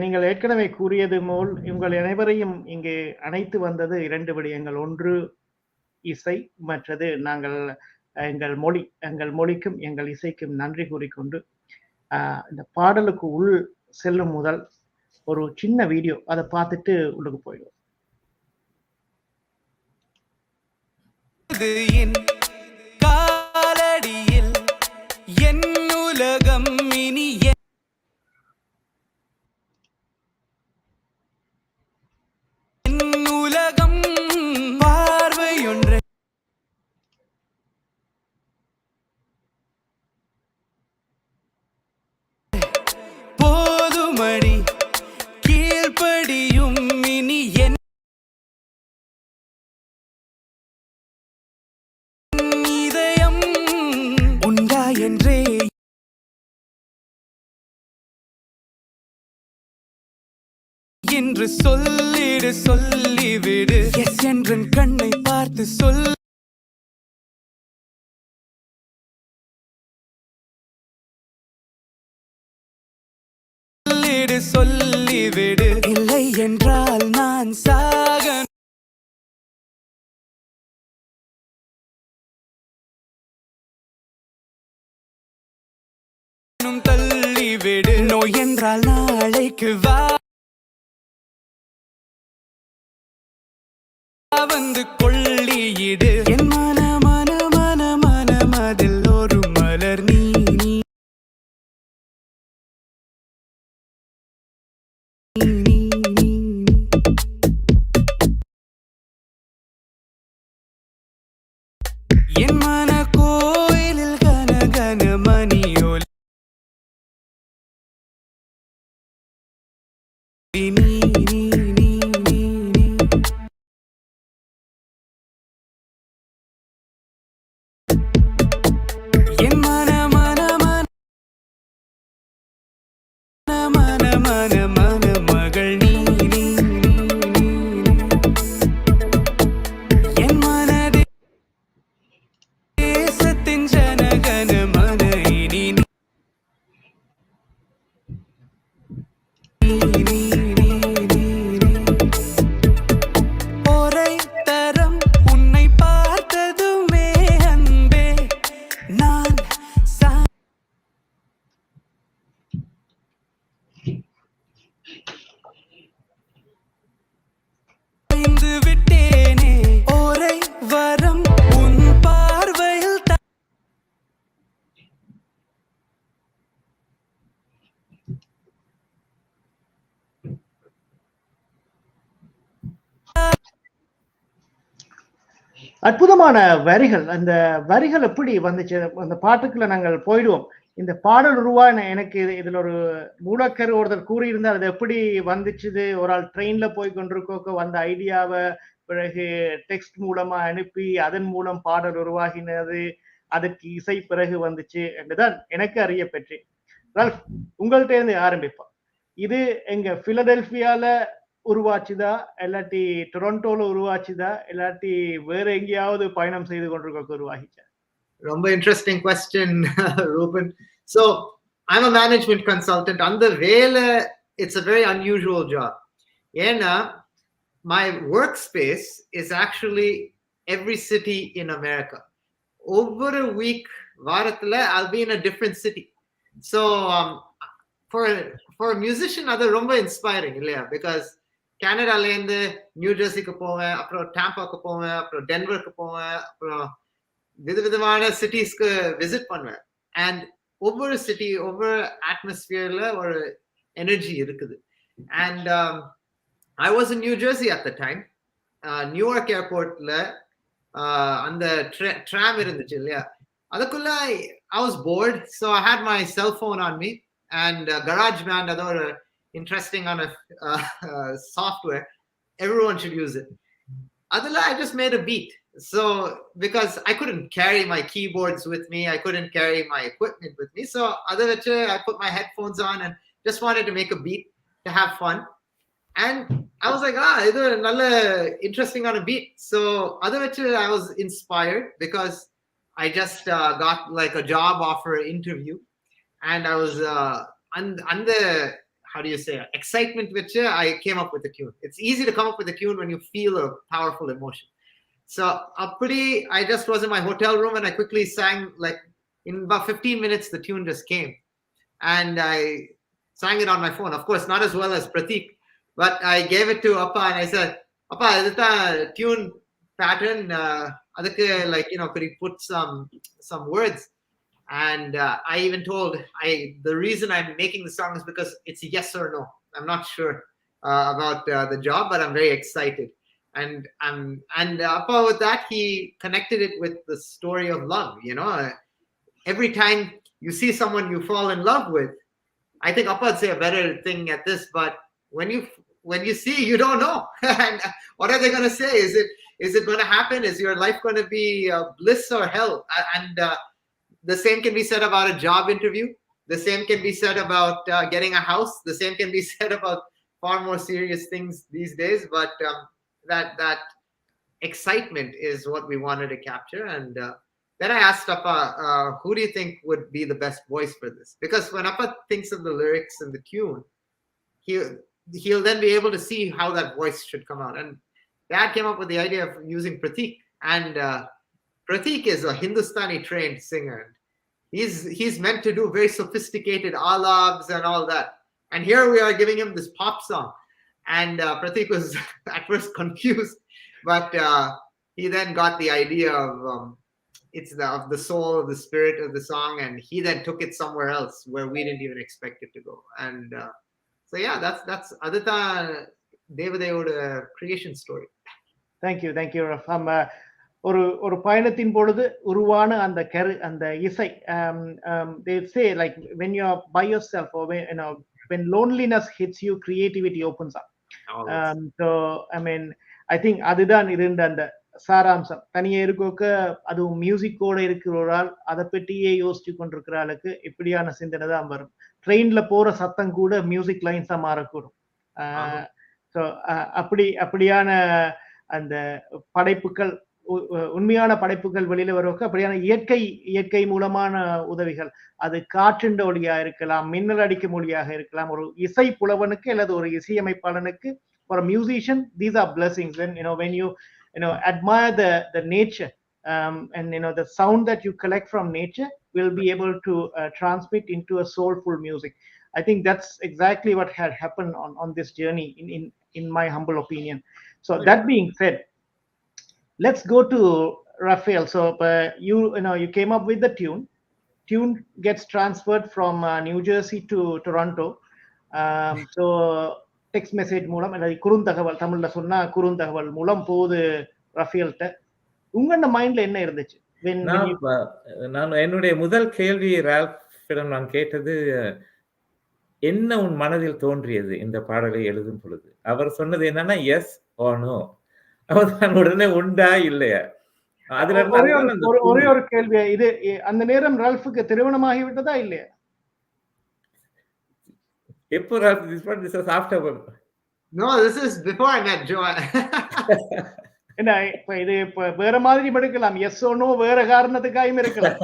Speaker 1: நீங்கள் ஏற்கனவே கூறியது போல் உங்கள் அனைவரையும் இங்கு அழைத்து வந்தது 2 விடயங்கள். ஒன்று இசை, மற்றது நாங்கள் எங்கள் மொழிக்கும் எங்கள் இசைக்கும் நன்றி கூறிக்கொண்டு இந்த பாடலுக்கு உள் செல்லும் முதல் ஒரு சின்ன வீடியோ, அதை பார்த்துட்டு உள்ளுக்கு போயிடும்.
Speaker 6: காலடியில் என் உலகம் இனி என் உலகம் பார்வையொன்று போதுமடி கீழ்ப்படியும் இனி என் இதயம் உண்டா என்றே என்று சொல்லிவிடு. எஸ் என்றன் கண்ணை பார்த்து சொல்லிவிடு. இல்லை என்றால் நான் சாக தள்ளிவிடு. நோய் என்றால் நாளைக்கு வந்து கொள்ளியிடு. என் மனமதில் ஒரு மலர் நீ என் மன கோயிலில் கனகன மணியோலி நீ என் மகள் நீ என் மனதே தேசத்தின் ஜனகன
Speaker 1: அற்புதமான வரிகள். அந்த வரிகள் எப்படி வந்துச்சு? அந்த பாட்டுக்குள்ள நாங்கள் போயிடுவோம். இந்த பாடல் உருவான எனக்கு இதுல ஒரு மூலக்கரு ஒருத்தர் கூறியிருந்தார். அது எப்படி வந்துச்சுது? ஒரு ஆள் ட்ரெயின்ல போய் கொண்டிருக்கோக்க வந்த ஐடியாவ பிறகு டெக்ஸ்ட் மூலமா அனுப்பி அதன் மூலம் பாடல் உருவாகினது. அதற்கு இசை பிறகு வந்துச்சு என்றுதான் எனக்கு அறிய பெற்றேன். ரால்ஃப், உங்கள்ட்ட இருந்து ஆரம்பிப்போம். இது எங்க பிலடெல்பியால உருவாச்சுதா இல்லாட்டி டொரண்டோல உருவாச்சுதா இல்லாட்டி வேற எங்கேயாவது பயணம் செய்து கொண்டிருக்க உருவாகிச்சா?
Speaker 3: ரொம்ப interesting question Ruban. So I'm a management consultant. அந்த வேலை it's a very unusual job. ஏன்னா my workspace is actually every city in America. Over a week வாரத்துல I'll be in a different city. So for a musician அது ரொம்ப inspiring இல்லையா? Because கனடால இருந்து new ஜெர்சிக்கு போவேன், அப்புறம் டாம்பாக்கு போவேன், அப்புறம் டென்வருக்கு போவேன், அப்புறம் விதவிதமான சிட்டிஸ்க்கு விசிட் பண்ணுவேன். அண்ட் ஒவ்வொரு சிட்டி ஒவ்வொரு அட்மாஸ்பியர்ல ஒரு எனர்ஜி இருக்குது. And I was in New Jersey at the time. New York ஏர்போர்ட்ல அந்த ட்ராம் இருந்துச்சு இல்லையா, அதுக்குள்ள I was board. So I had my cellphone on me and garage band, அது ஒரு interesting on a software. Everyone should use it. Adala, I just made a beat. So because I couldn't carry my keyboards with me, I couldn't carry my equipment with me. So I put my headphones on and just wanted to make a beat to have fun. And I was like, this is interesting on a beat. So I was inspired because I just got like a job offer interview, and I was on the how do you say excitement which I came up with the tune. It's easy to come up with a tune when you feel a powerful emotion. So I just was in my hotel room and I quickly sang, like in about 15 minutes the tune just came, and I sang it on my phone. Of course not as well as Pratik, but I gave it to Appa and I said, Appa, is it a tune pattern, adukku, like, could you put some words? And I even told the reason I'm making the song is because it's a yes or no. I'm not sure about the job, but I'm very excited. And Appa, with that, he connected it with the story of love. Every time you see someone you fall in love with, I think Appa would say a better thing at this, but when you see, you don't know. And what are they going to say? Is it going to happen? Is your life going to be bliss or hell? And the same can be said about a job interview. The same can be said about getting a house. The same can be said about far more serious things these days. But that excitement is what we wanted to capture. And then I asked Appa, who do you think would be the best voice for this? Because when Appa thinks of the lyrics and the tune, he'll then be able to see how that voice should come out. And Dad came up with the idea of using Pratik. And Pratik is a Hindustani trained singer. He's meant to do very sophisticated alabs and all that. And here we are giving him this pop song. And Pratik was at first confused, but he then got the idea of it's of the soul, of the spirit of the song, and he then took it somewhere else where we didn't even expect it to go. And so yeah, that's Aditya Devathaiyoda creation story.
Speaker 1: Thank you, Raf. ஒரு பயணத்தின் பொழுது உருவான அந்த இசை, they say like when you are by yourself or when loneliness hits you, creativity opens up. So I mean, I think அதுதான் இருந்த அந்த சாராம்சம். தனியே இருக்கோக்க அதுவும் மியூசிக்கோட இருக்கிறாள், அதை பற்றியே யோசிச்சு கொண்டிருக்கிற ஆளுக்கு இப்படியான சிந்தனை தான் வரும். ட்ரெயின்ல போற சத்தம் கூட மியூசிக் லைன்ஸா மாறக்கூடும். ஸோ அப்படியான அந்த படைப்புகள், உண்மையான படைப்புகள் வெளியில வருவதற்கு அப்படியான இயற்கை மூலமான உதவிகள், அது காற்றின் ஒளியா இருக்கலாம், மின்னல் அடிக்கும் ஒளியாக இருக்கலாம். ஒரு இசை புலவனுக்கு அல்லது ஒரு இசையமைப்பாளனுக்கு, for a musician, these are blessings. When you admire the nature, and the sound that you collect from nature will be able to transmit into a soulful music. I think that's exactly what had happened on this journey, in my humble opinion. So that being said, let's go to Raphael. So you came up with the tune gets transferred from New Jersey to Toronto. So text message மூலம் அல்லது குறுந்தகவல், தமிழ்ல சொன்னா குறுந்தகவல் மூலம் போகுது ரஃபேல்கிட்ட. உங்களோட மைண்ட்ல என்ன இருந்துச்சு?
Speaker 5: நான் என்னுடைய முதல் கேள்வி ரால்ஃபிடம் நான் கேட்டது, என்ன உன் மனதில் தோன்றியது இந்த பாடலை எழுதும் பொழுது? அவர் சொன்னது என்னன்னா, எஸ் ஆர் நோ. அவர் நான் உடனே உண்டா இல்லையா? அதுல
Speaker 1: ஒரே ஒரு கேள்வி, இது அந்த நேரம் ரால்ஃபுக்கு திருமணமாகி விட்டதா இல்லையா?
Speaker 5: எப்போ Ralph? this was after.
Speaker 3: No, this is before I met Joy.
Speaker 1: என்ன இப்ப இது வேற மாதிரி எடுக்கலாம், எஸ் ஓ நோ வேற காரணத்துக்காகவும் இருக்கலாம்.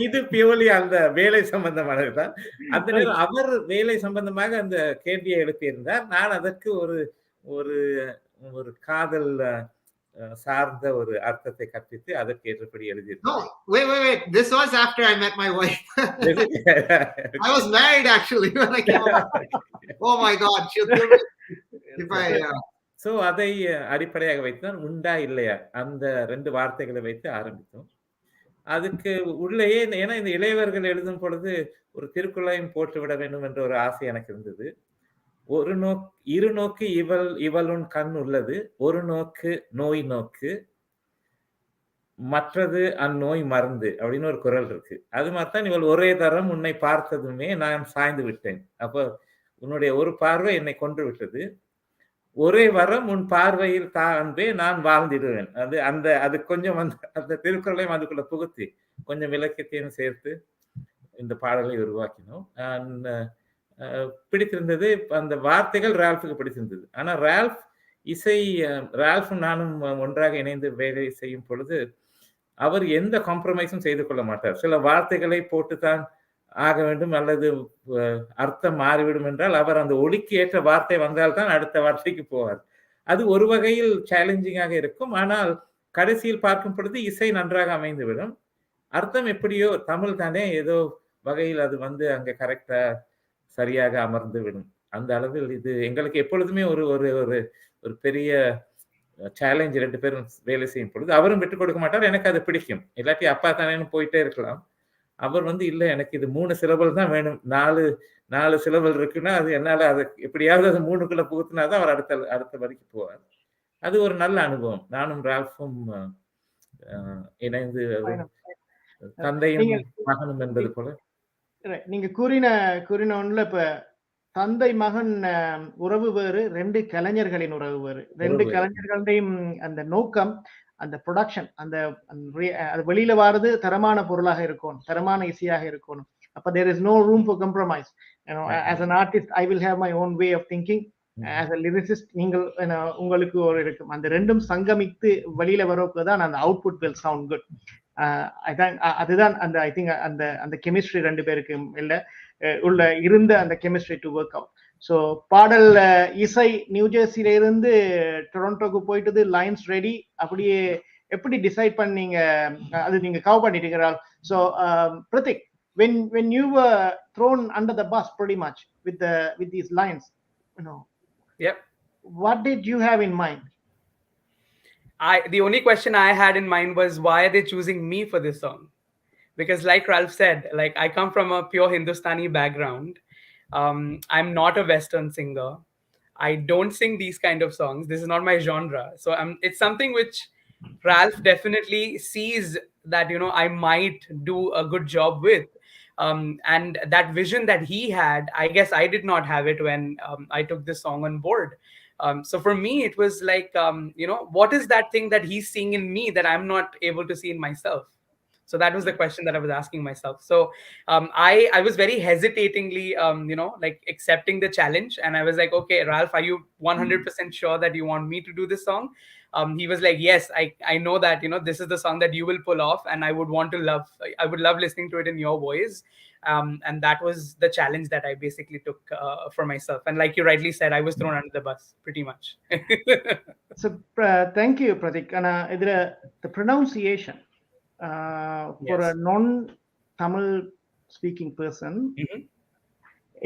Speaker 5: இது பியூர்லி அந்த வேலை சம்பந்தமானதுதான். அந்த நேரம் அவர் வேலை சம்பந்தமாக அந்த கேள்வியை எழுப்பியிருந்தார். நான் அதற்கு ஒரு ஒரு ஒரு காதல் சார்ந்த ஒரு அர்த்தத்தை கற்பித்து அதற்கு ஏற்றபடி எழுதியிருந்தேன்.
Speaker 3: No, wait. This was after I met my wife. I was married actually when I came up. Oh my God, she'll kill me if I.
Speaker 5: So அதை அடிப்படையாக வைத்துதான் உண்டா இல்லையா அந்த 2 வார்த்தைகளை வைத்து ஆரம்பித்தோம். அதுக்கு உள்ளேயே ஏன்னா இந்த இளையவர்கள் எழுதும் பொழுது ஒரு திருக்குறளையும் போட்டு விட வேண்டும் என்ற ஒரு ஆசை எனக்கு இருந்தது. இரு நோக்கு இவளுன் கண் உள்ளது, ஒரு நோக்கு நோய் நோக்கு, மற்றது அந்நோய் மருந்து அப்படின்னு ஒரு குறள் இருக்கு. அது மாதிரிதான் இவள் ஒரே தரம் உன்னை பார்த்ததுமே நான் சாய்ந்து விட்டேன். அப்போ உன்னுடைய ஒரு பார்வை என்னை கொன்று விட்டது, ஒரே வரம் உன் பார்வையில் அன்பே நான் வாழ்ந்திடுவேன். அது கொஞ்சம் அந்த திருக்குறளையும் அதுக்குள்ள புகுத்தி கொஞ்சம் இலக்கியத்தையும் சேர்த்து இந்த பாடலை உருவாக்கினோம். பிடித்திருந்தது. அந்த வார்த்தைகள் ரால்ஃபுக்கு பிடித்திருந்தது. ஆனா ரால்ஃபும் நானும் ஒன்றாக இணைந்து வேலை செய்யும் பொழுது அவர் எந்த காம்ப்ரமைஸும் செய்து கொள்ள மாட்டார். சில வார்த்தைகளை போட்டுத்தான் ஆக வேண்டும் அல்லது அர்த்தம் மாறிவிடும் என்றால் அவர் அந்த ஒலிக்கு ஏற்ற வார்த்தை வந்தால்தான் அடுத்த வார்த்தைக்கு போவார். அது ஒரு வகையில் சேலஞ்சிங்காக இருக்கும். ஆனால் கடைசியில் பார்க்கும் பொழுது இசை நன்றாக அமைந்துவிடும். அர்த்தம் எப்படியோ தமிழ் தானே, ஏதோ வகையில் அது அங்க கரெக்டா சரியாக அமர்ந்து விடும். அந்த அளவில் இது எங்களுக்கு எப்பொழுதுமே ஒரு ஒரு ஒரு பெரிய சேலஞ்ச். 2 பேரும் வேலை செய்யும் பொழுது அவரும் விட்டுக் கொடுக்க மாட்டார். எனக்கு அது பிடிக்கும். இல்லாட்டி அப்பா தானேன்னு போயிட்டே இருக்கலாம். அவர் இல்ல எனக்கு இது 3 சிலபல் தான் வேணும், 4 சிலபல் இருக்குன்னா அது என்னால அதை எப்படியாவது அது 3க்குள்ள புகுத்தினாதான் அவர் அடுத்த வரைக்கும் போவார். அது ஒரு நல்ல அனுபவம். நானும் ரால்ஃபும் இணைந்து தந்தையும் மகனும் என்பது போல.
Speaker 1: நீங்க கூறின ஒண்ணுல இப்ப தந்தை மகன் உறவு வேறு, 2 கலைஞர்களின் உறவு வேறு. 2 கலைஞர்களையும் அந்த நோக்கம், அந்த ப்ரொடக்ஷன், அந்த வெளியில வாரது தரமான பொருளாக இருக்கணும், தரமான இசையாக இருக்கணும். அப்ப there is no room for compromise. As an artist I will have my own way of thinking. As a lyricist நீங்கள் உங்களுக்கு ஒரு இருக்கும். அந்த ரெண்டும் சங்கமித்து வெளியில வரப்போ தான் அந்த அவுட்புட் will sound good. அதுதான் அந்த ஐ திங்க் அந்த கெமிஸ்ட்ரி 2 பேருக்கும் உள்ள இருந்த அந்த chemistry to work out. So பாடல் இசை நியூஜெர்சியில இருந்து டொரண்டோக்கு போயிட்டது, லைன்ஸ் ரெடி. அப்படியே எப்படி டிசைட் பண்ணீங்க? அது நீங்க கவர் பண்ணிட்டீங்க. So Prateek, when you were thrown under the bus pretty much with these lines,
Speaker 4: yep,
Speaker 1: what did you have in mind?
Speaker 4: The only question I had in mind was, why are they choosing me for this song? Because like Ralph said, like I come from a pure Hindustani background. I'm not a Western singer. I don't sing these kind of songs. This is not my genre. So it's something which Ralph definitely sees that, I might do a good job with. And that vision that he had, I guess I did not have it when I took this song on board. So for me, it was like, what is that thing that he's seeing in me that I'm not able to see in myself? So that was the question that I was asking myself. So I was very hesitatingly, like accepting the challenge. And I was like, okay, Ralph, are you 100% sure that you want me to do this song? He was like, yes, I know that, this is the song that you will pull off. And I would love listening to it in your voice. And that was the challenge that I basically took for myself. And like you rightly said, I was thrown under the bus pretty much.
Speaker 1: So thank you, Pratik. And the pronunciation, for a non-Tamil speaking person,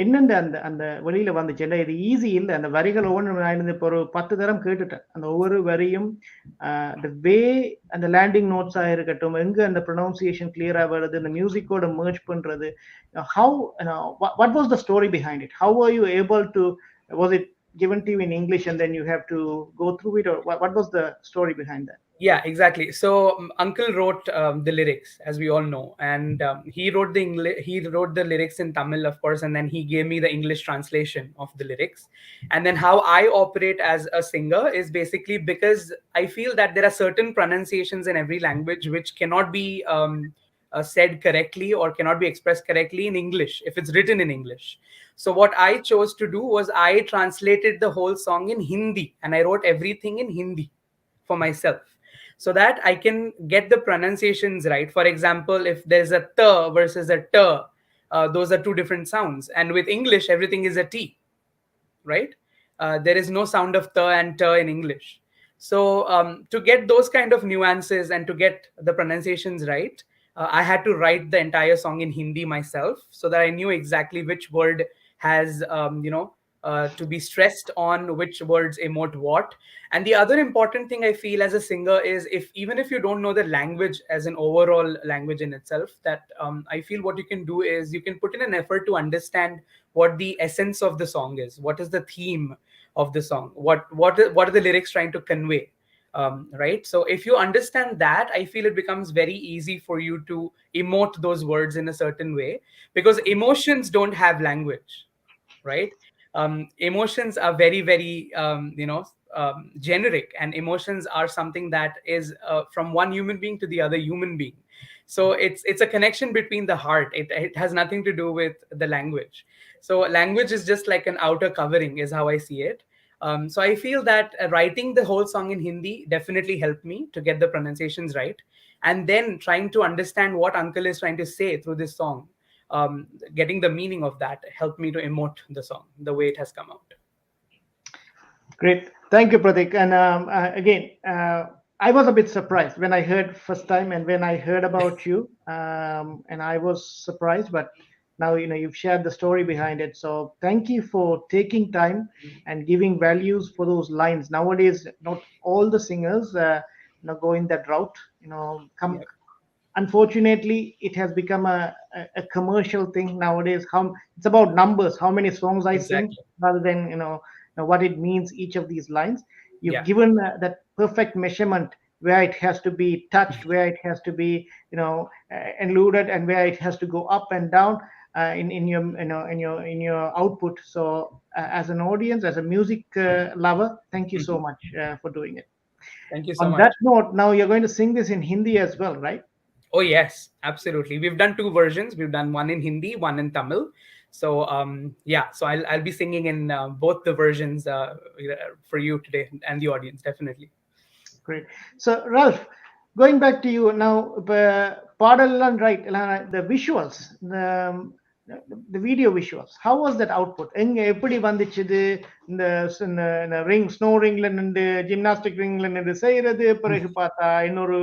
Speaker 1: என்னென்ன அந்த வெளியில வந்துச்சு? இது easy இல்ல. அந்த வரிகள் ஒவ்வொன்றும் நான் இப்போ ஒரு 10 தரம் கேட்டுட்டேன். அந்த ஒவ்வொரு வரியும் the way அந்த லேண்டிங் நோட்ஸா இருக்கட்டும், எங்க அந்த ப்ரொனவுன்சியேஷன் கிளியரா வருது, அந்த மியூசிக்கோட merge பண்றது, how what was the story behind it? How were you able to, was it given to you in English and then you have to go through it, or what was the story behind that?
Speaker 4: Yeah, exactly. So Uncle wrote the lyrics, as we all know, and he wrote the lyrics in Tamil, of course, and then he gave me the English translation of the lyrics. And then how I operate as a singer is basically because I feel that there are certain pronunciations in every language which cannot be said correctly or cannot be expressed correctly in English if it's written in English. So what I chose to do was I translated the whole song in Hindi, and I wrote everything in Hindi for myself so that I can get the pronunciations right. For example, if there's a t versus a t, those are two different sounds. And with English, everything is a t, right? There is no sound of t and t in English. So to get those kind of nuances and to get the pronunciations right, I had to write the entire song in Hindi myself so that I knew exactly which word has, to be stressed on, which words emote what. And the other important thing I feel as a singer is, if even if you don't know the language as an overall language in itself, that I feel what you can do is you can put in an effort to understand what the essence of the song is, what is the theme of the song, what are the lyrics trying to convey. Right, so if you understand that, I feel it becomes very easy for you to emote those words in a certain way, because emotions don't have language, right? Emotions are very, very generic, and emotions are something that is from one human being to the other human being. So it's a connection between the heart. It has nothing to do with the language. So language is just like an outer covering, is how I see it. So I feel that writing the whole song in Hindi definitely helped me to get the pronunciations right, and then trying to understand what Uncle is trying to say through this song. Getting the meaning of that helped me to emote the song the way it has come out.
Speaker 1: Great. Thank you, Pratik. And again, I was a bit surprised when I heard first time and when I heard about you. And I was surprised, but now you've shared the story behind it. So thank you for taking time and giving values for those lines. Nowadays, not all the singers go in that route. Come.
Speaker 4: Yep.
Speaker 1: Unfortunately, it has become a commercial thing nowadays. How it's about numbers, how many songs I sing,
Speaker 4: Exactly.
Speaker 1: rather than what it means each of these lines. You've
Speaker 4: Yeah.
Speaker 1: given that perfect measurement where it has to be touched, where it has to be eluded, and where it has to go up and down in your in your output. So as an audience, as a music lover, thank you so much for doing it.
Speaker 4: Thank you so
Speaker 1: On
Speaker 4: much.
Speaker 1: that note, now you're going to sing this in Hindi as well, right?
Speaker 4: Oh yes, absolutely. We've done two versions. We've done one in Hindi, one in Tamil. So yeah, so I'll be singing in both the versions for you today and the audience, definitely.
Speaker 1: Great. So, Ralph, going back to you now, பாடல்லாம் right, the visuals, the video visuals, how was that output? எங்க எப்படி வந்துச்சு இது? இந்த ring snow ரிங்ல நின்று gymnastic ரிங்ல நின்று செய்யறது, பிறகு பார்த்தா இன்னொரு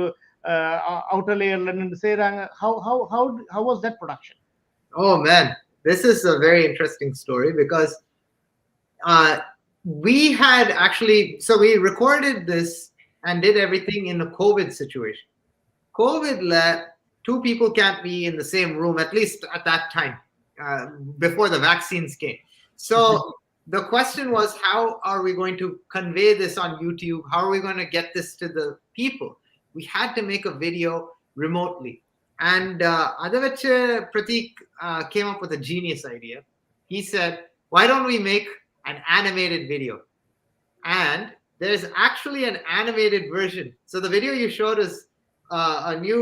Speaker 1: அவுட்டர் லேயர்ல நின்று செய்றாங்க. How was that production?
Speaker 3: Oh man, this is a very interesting story because we had actually, so we recorded this and did everything in a COVID situation. COVID let two people can't be in the same room, at least at that time, before the vaccines came. So the question was, how are we going to convey this on YouTube? How are we going to get this to the people? We had to make a video remotely. And Adavacha Pratik came up with a genius idea. He said, why don't we make an animated video? And there's actually an animated version. So the video you showed is a new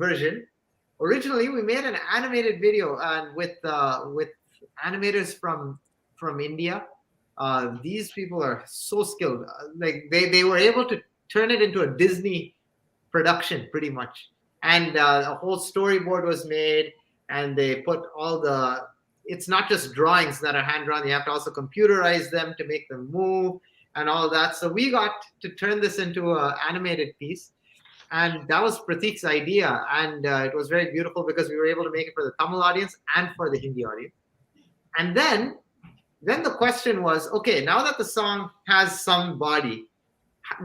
Speaker 3: version. Originally, we made an animated video, and with animators from India. These people are so skilled. Like they were able to turn it into a Disney production, pretty much. And a whole storyboard was made, and they put all the. It's not just drawings that are hand drawn. You have to also computerize them to make them move and all that. So we got to turn this into an animated piece. And that was Pratik's idea. And it was very beautiful because we were able to make it for the Tamil audience and for the Hindi audience. And then the question was, okay, now that the song has some body,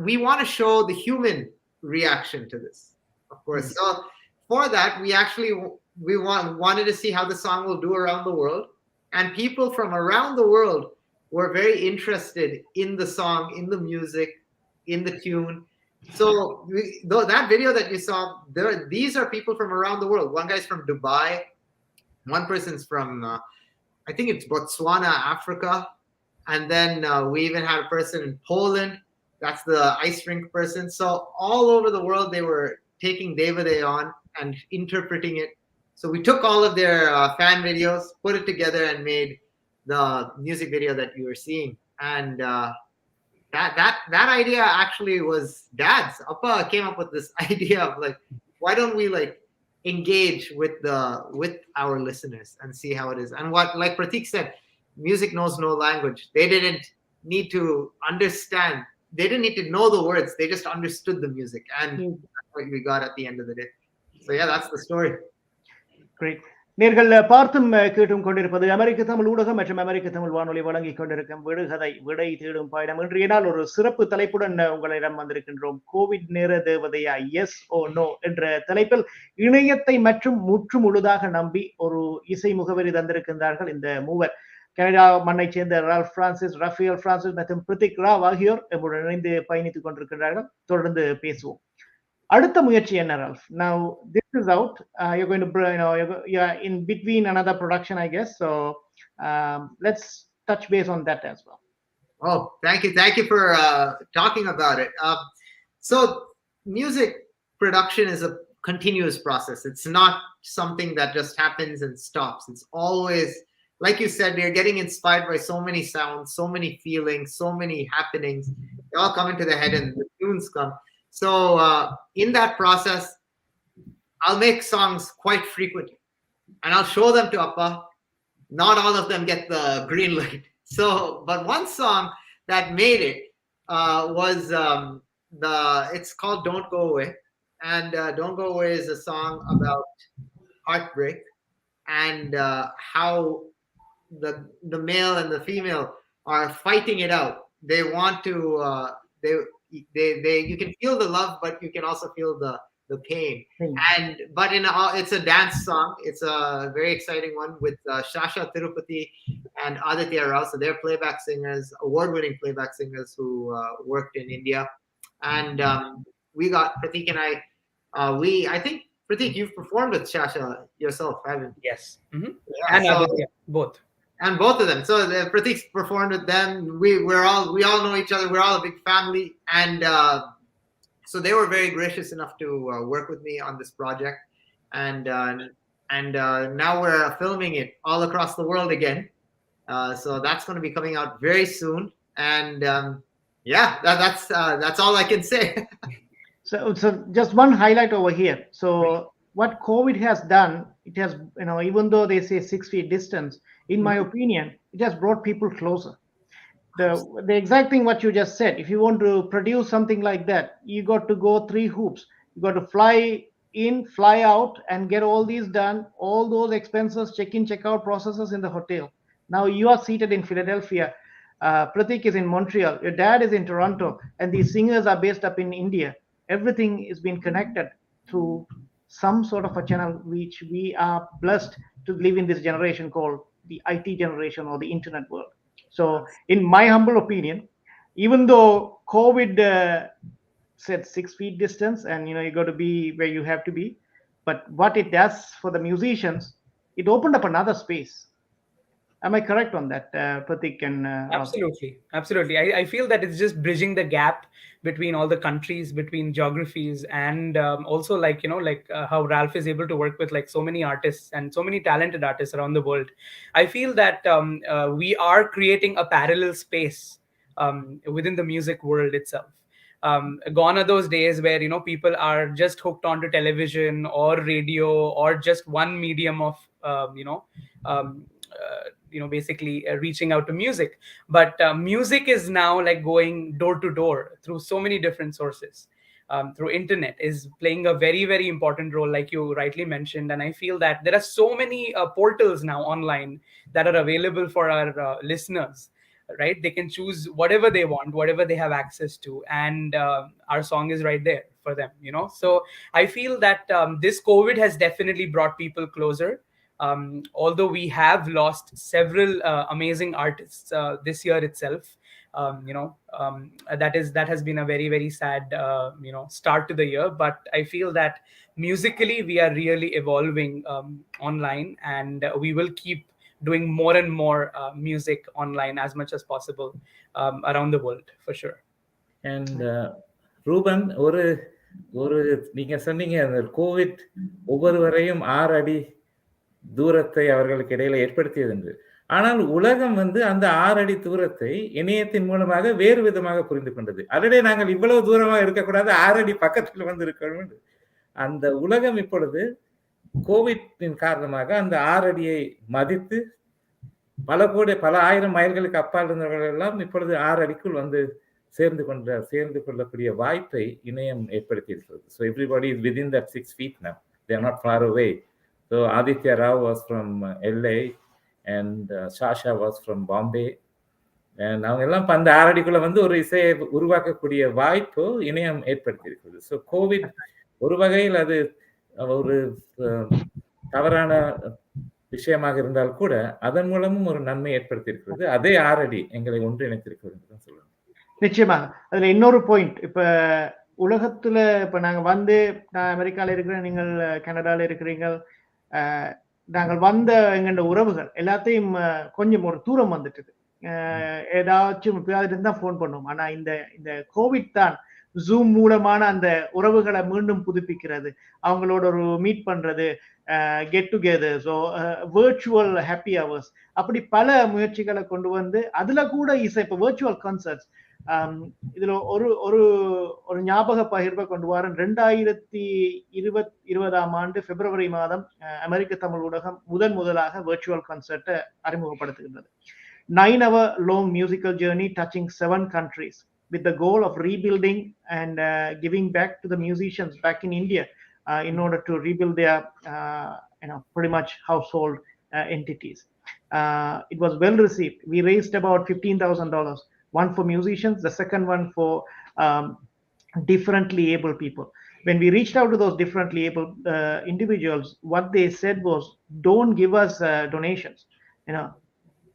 Speaker 3: we want to show the human reaction to this, of course. So for that, we wanted to see how the song will do around the world. And people from around the world were very interested in the song, in the music, in the tune. So that video that you saw, these are people from around the world. One guy's from Dubai, one person's from I think it's Botswana, Africa, and then we even had a person in Poland. That's the ice rink person. So all over the world, they were taking Devathaiya on and interpreting it. So we took all of their fan videos, put it together, and made the music video that you were seeing. And that idea actually was Dad's. Appa came up with this idea of like, why don't we like engage with our listeners and see how it is. And what, like Pratik said, music knows no language. They didn't need to understand. They didn't need to know the words. They just understood the music, and that's what we got at the end of the day. So yeah, that's the story.
Speaker 1: Great. நீங்கள் பார்த்தும் கேட்டும் கொண்டிருப்பது அமெரிக்க தமிழ் ஊடகம் மற்றும் அமெரிக்க தமிழ் வானொலி வழங்கிக் கொண்டிருக்கும் விடுகதை விடை தேடும் பயணம். இன்றைய நாள் ஒரு சிறப்பு தலைப்புடன் உங்களிடம் வந்திருக்கின்றோம். கோவிட் நேர தேவதையா, எஸ் ஓ நோ என்ற தலைப்பில் இணையத்தை மற்றும் முற்று முழுதாக நம்பி ஒரு இசை முகவரி தந்திருக்கின்றார்கள் இந்த மூவர். கனடா மண்ணை சேர்ந்த ரால்ஃப் பிரான்சிஸ், ரஃபேல் பிரான்சிஸ் மற்றும் பிரித்திக் ராவ் ஆகியோர் நம்முடன் இணைந்து பயணித்துக் கொண்டிருக்கின்றார்கள். தொடர்ந்து பேசுவோம். அடுத்த முயற்சி என்ன, Ralph? Now this is out. You're going to, you're in between another production, I guess. So let's touch base on that as well.
Speaker 3: Oh, thank you for talking about it. So music production is a continuous process. It's not something that just happens and stops. It's always, like you said, you're getting inspired by so many sounds, so many feelings, so many happenings. They all come into the head and the tunes come. So in that process, I'll make songs quite frequently, and I'll show them to Appa. Not all of them get the green light. So, but one song that made it was it's called "Don't Go Away," and "Don't Go Away" is a song about heartbreak and how the male and the female are fighting it out. They want to you can feel the love, but you can also feel the pain. But it's a dance song. It's a very exciting one with Shasha Tirupati and Aditya Rao. So they're playback singers, award-winning playback singers who worked in India. And we got Pratik and I think Pratik, you've performed with Shasha yourself, haven't you?
Speaker 4: Yes. Mm-hmm. Yeah, and Aditya, both.
Speaker 3: And both of them. So Pratik's performed with them. We all know each other. We're all a big family, and so they were very gracious enough to work with me on this project. And now we're filming it all across the world again. So that's going to be coming out very soon. And yeah, that's all I can say.
Speaker 1: So just one highlight over here. So what COVID has done, it has, even though they say 6 feet distance, in my opinion, it has brought people closer. The exact thing what you just said, if you want to produce something like that, you got to go 3 hoops. You got to fly in, fly out, and get all these done, all those expenses, check-in, check-out processes in the hotel. Now you are seated in Philadelphia. Pratik is in Montreal. Your dad is in Toronto, and these singers are based up in India. Everything is being connected through some sort of a channel which we are blessed to live in this generation called the IT generation or the internet world. So in my humble opinion, even though COVID said 6 feet distance and you got to be where you have to be, but what it does for the musicians, it opened up another space. Am I correct on that, Pratik? And
Speaker 4: absolutely. I feel that it's just bridging the gap between all the countries, between geographies, and also how Ralph is able to work with like so many artists and so many talented artists around the world. I feel that we are creating a parallel space within the music world itself. Gone are those days where people are just hooked onto television or radio or just one medium of basically reaching out to music. But music is now like going door to door through so many different sources. Through internet is playing a very, very important role, like you rightly mentioned. And I feel that there are so many portals now online that are available for our listeners, right? They can choose whatever they want, whatever they have access to, and our song is right there for them, So I feel that this COVID has definitely brought people closer. although we have lost several amazing artists this year itself, that has been a very, very sad start to the year. But I feel that musically we are really evolving online, and we will keep doing more and more music online as much as possible around the world, for sure.
Speaker 5: And Ruban, ஒரு நீங்க சொன்னீங்க அந்த Covid ஒவ்வொருவரையும் 6 அடி தூரத்தை அவர்களுக்கு இடையில ஏற்படுத்தியது என்று. ஆனால் உலகம் அந்த 6 அடி தூரத்தை இணையத்தின் மூலமாக வேறு விதமாக புரிந்து கொண்டது. அதே நாங்கள் இவ்வளவு தூரமாக இருக்கக்கூடாது, 6 அடி பக்கத்தில் இருக்கணும். அந்த உலகம் இப்பொழுது கோவிட்டின் காரணமாக அந்த 6 அடியை மதித்து பல ஆயிரம் மைல்களுக்கு அப்பால் இருந்தவர்கள் எல்லாம் இப்பொழுது 6 அடிக்குள் சேர்ந்து கொள்ளக்கூடிய வாய்ப்பை இணையம் ஏற்படுத்தி இருக்கிறது. So everybody is within that 6 feet now. They are not far away. So Aditya Rao was from LA and Sasha was from Bombay. And அவங்க எல்லாம் அந்த 6 அடிக்குள்ள ஒரு இசையை உருவாக்கக்கூடிய வாய்ப்பு இணையம் ஏற்படுத்தி இருக்கிறது. ஸோ கோவிட் ஒரு வகையில் அது ஒரு தவறான விஷயமாக இருந்தால் கூட அதன் மூலமும் ஒரு நன்மை ஏற்படுத்தி இருக்கிறது. அதே 6 அடி எங்களை ஒன்றிணைத்திருக்கிறது என்று தான் சொல்லணும்.
Speaker 1: நிச்சயமாக. அதுல இன்னொரு பாயிண்ட், இப்ப உலகத்துல இப்ப நாங்க நான் அமெரிக்கால இருக்கிறேன், நீங்கள் கனடால இருக்கிறீங்க. நாங்கள் எங்களோட உறவுகள் எல்லாத்தையும் கொஞ்சம் ஒரு தூரம் வந்துட்டுது. ஏதாச்சும் இருந்தா போன் பண்ணுவோம். ஆனா இந்த கோவிட் தான் ஜூம் மூலமான அந்த உறவுகளை மீண்டும் புதுப்பிக்கிறது, அவங்களோட ஒரு மீட் பண்றது, get together, so virtual happy hours, அப்படி பல முயற்சிகளை கொண்டு அதுல கூட இசை, இப்போ வெர்ச்சுவல் கான்சர்ட்ஸ். இதுல ஒரு ஞாபக பகிர்வை கொண்டு வரேன். 2020ஆம் ஆண்டு பிப்ரவரி மாதம் அமெரிக்க தமிழ் ஊடகம் முதலாக virtual கான்சர்ட்டை அறிமுகப்படுத்துகின்றது. 9-hour long musical journey touching 7 countries with the goal of rebuilding and giving back to the musicians back in India in order to rebuild their pretty much household entities. It was well received. We raised about $15,000, one for musicians, the second one for differently able people. When we reached out to those differently able individuals, what they said was, don't give us donations,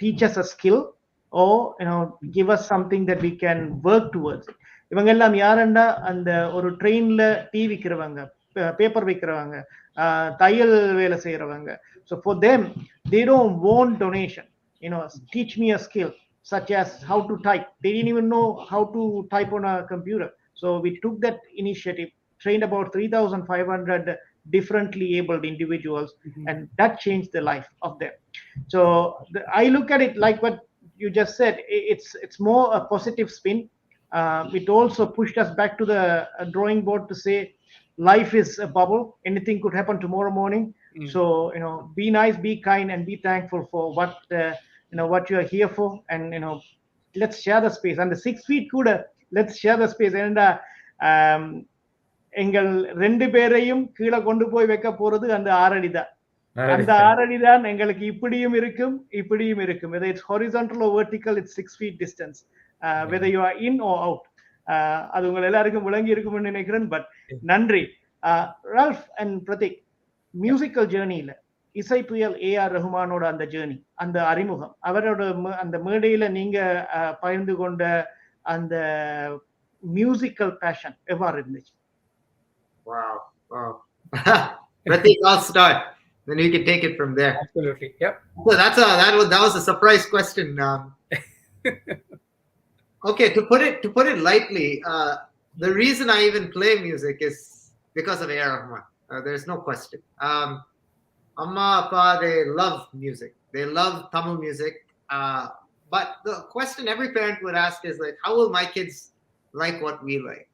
Speaker 1: teach us a skill, or give us something that we can work towards. இவங்க எல்லாம் யாரண்டா, அந்த ஒரு ட்ரெயின்ல tea விற்கிறவங்க, paper விற்கிறவங்க, தையல் வேலை செய்யறவங்க. So for them, they don't want donation. Teach me a skill such as how to type. They didn't even know how to type on a computer. So we took that initiative, trained about 3,500 differently abled individuals, and that changed the life of them. So I look at it like what you just said. It's more a positive spin. It also pushed us back to the drawing board to say life is a bubble. Anything could happen tomorrow morning. So be nice, be kind, and be thankful for what you are here for. And let's share the space. And the 6 feet kuda, let's share the space. And எங்கள் 2 பேரையும் கீழே கொண்டு போய் வைக்க போறது அந்த 6 அடி தான். அந்த 6 அடி தான் எங்களுக்கு இப்படியும் இருக்கும், இப்படியும் இருக்கும். Whether it's horizontal or vertical, it's 6 feet distance. Whether you are in or out. அது உங்க எல்லாருக்கும் விளங்கி இருக்கும்னு நினைக்கிறேன். பட் நன்றி ரால்ஃப் அண்ட் பிரதீக். மியூசிக்கல் ஜேர்னியில இசை புயல் ஏஆர் ரஹ்மானோட அந்த ஜேர்னி, அந்த அறிமுகம், அவரோட அந்த மேடையில நீங்க பகிர்ந்து கொண்ட அந்த மியூசிக்கல் பேஷன் எவ்வாறு இருந்துச்சு?
Speaker 3: Wow. Pratik, I'll start. Then you can take it from there.
Speaker 4: Absolutely. Yep.
Speaker 3: So that was a surprise question. Okay, to put it lightly, the reason I even play music is because of A.R. Rahman. There's no question. Amma, Appa, they love music. They love Tamil music. But the question every parent would ask is like, how will my kids like what we like?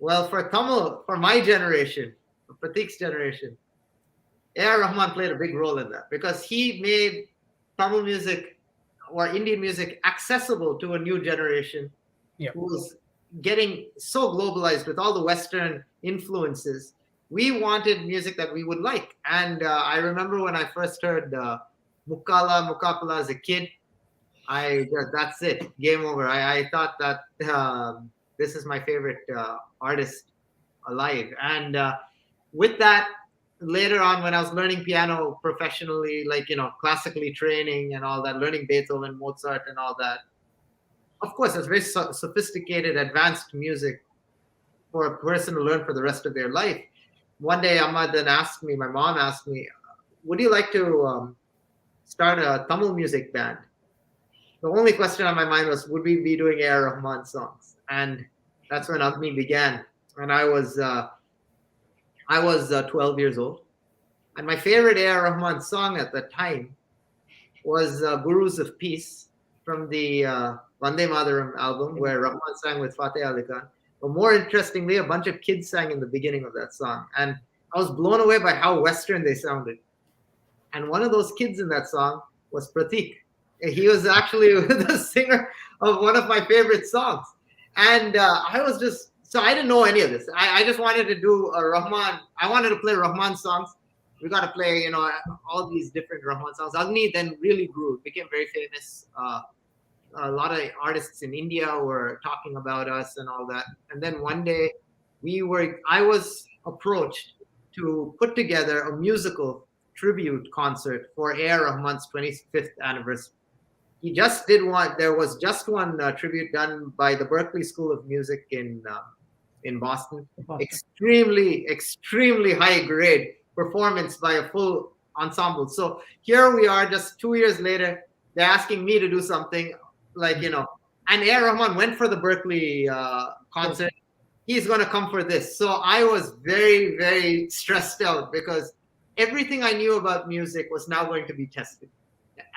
Speaker 3: Well, for Tamil, for my generation, for Pratik's generation, A.R. Rahman played a big role in that, because he made Tamil music or Indian music accessible to a new generation who's getting so globalized with all the Western influences. We wanted music that we would like. And I remember when I first heard Mukapala as a kid, that's it, game over. I thought that this is my favorite artist alive. And with that, later on, when I was learning piano professionally, like, classically training and all that, learning Beethoven, Mozart and all that, of course, it's very sophisticated, advanced music for a person to learn for the rest of their life. One day, Amma then asked me, my mom asked me, would you like to start a Tamil music band? The only question on my mind was, would we be doing A.R. Rahman songs? And that's when Agni began. And I was 12 years old. And my favorite A.R. Rahman song at the time was Gurus of Peace from the Vande Mataram album, where Rahman sang with Fateh Ali Khan. But more interestingly, a bunch of kids sang in the beginning of that song. And I was blown away by how Western they sounded. And one of those kids in that song was Pratik. He was actually the singer of one of my favorite songs. And I was just, so I didn't know any of this. I just wanted to do a Rahman. I wanted to play Rahman songs. We got to play, all these different Rahman songs. Agni then really grew, became very famous. A lot of artists in India were talking about us and all that. And then one day I was approached to put together a musical tribute concert for A.R. Rahman's 25th anniversary. He just did one. There was just one tribute done by the Berklee School of Music in Boston. Extremely, extremely high grade performance by a full ensemble. So here we are, just 2 years later. They're asking me to do something like, and A.R. Rahman went for the Berklee concert. He's going to come for this. So I was very, very stressed out because everything I knew about music was now going to be tested.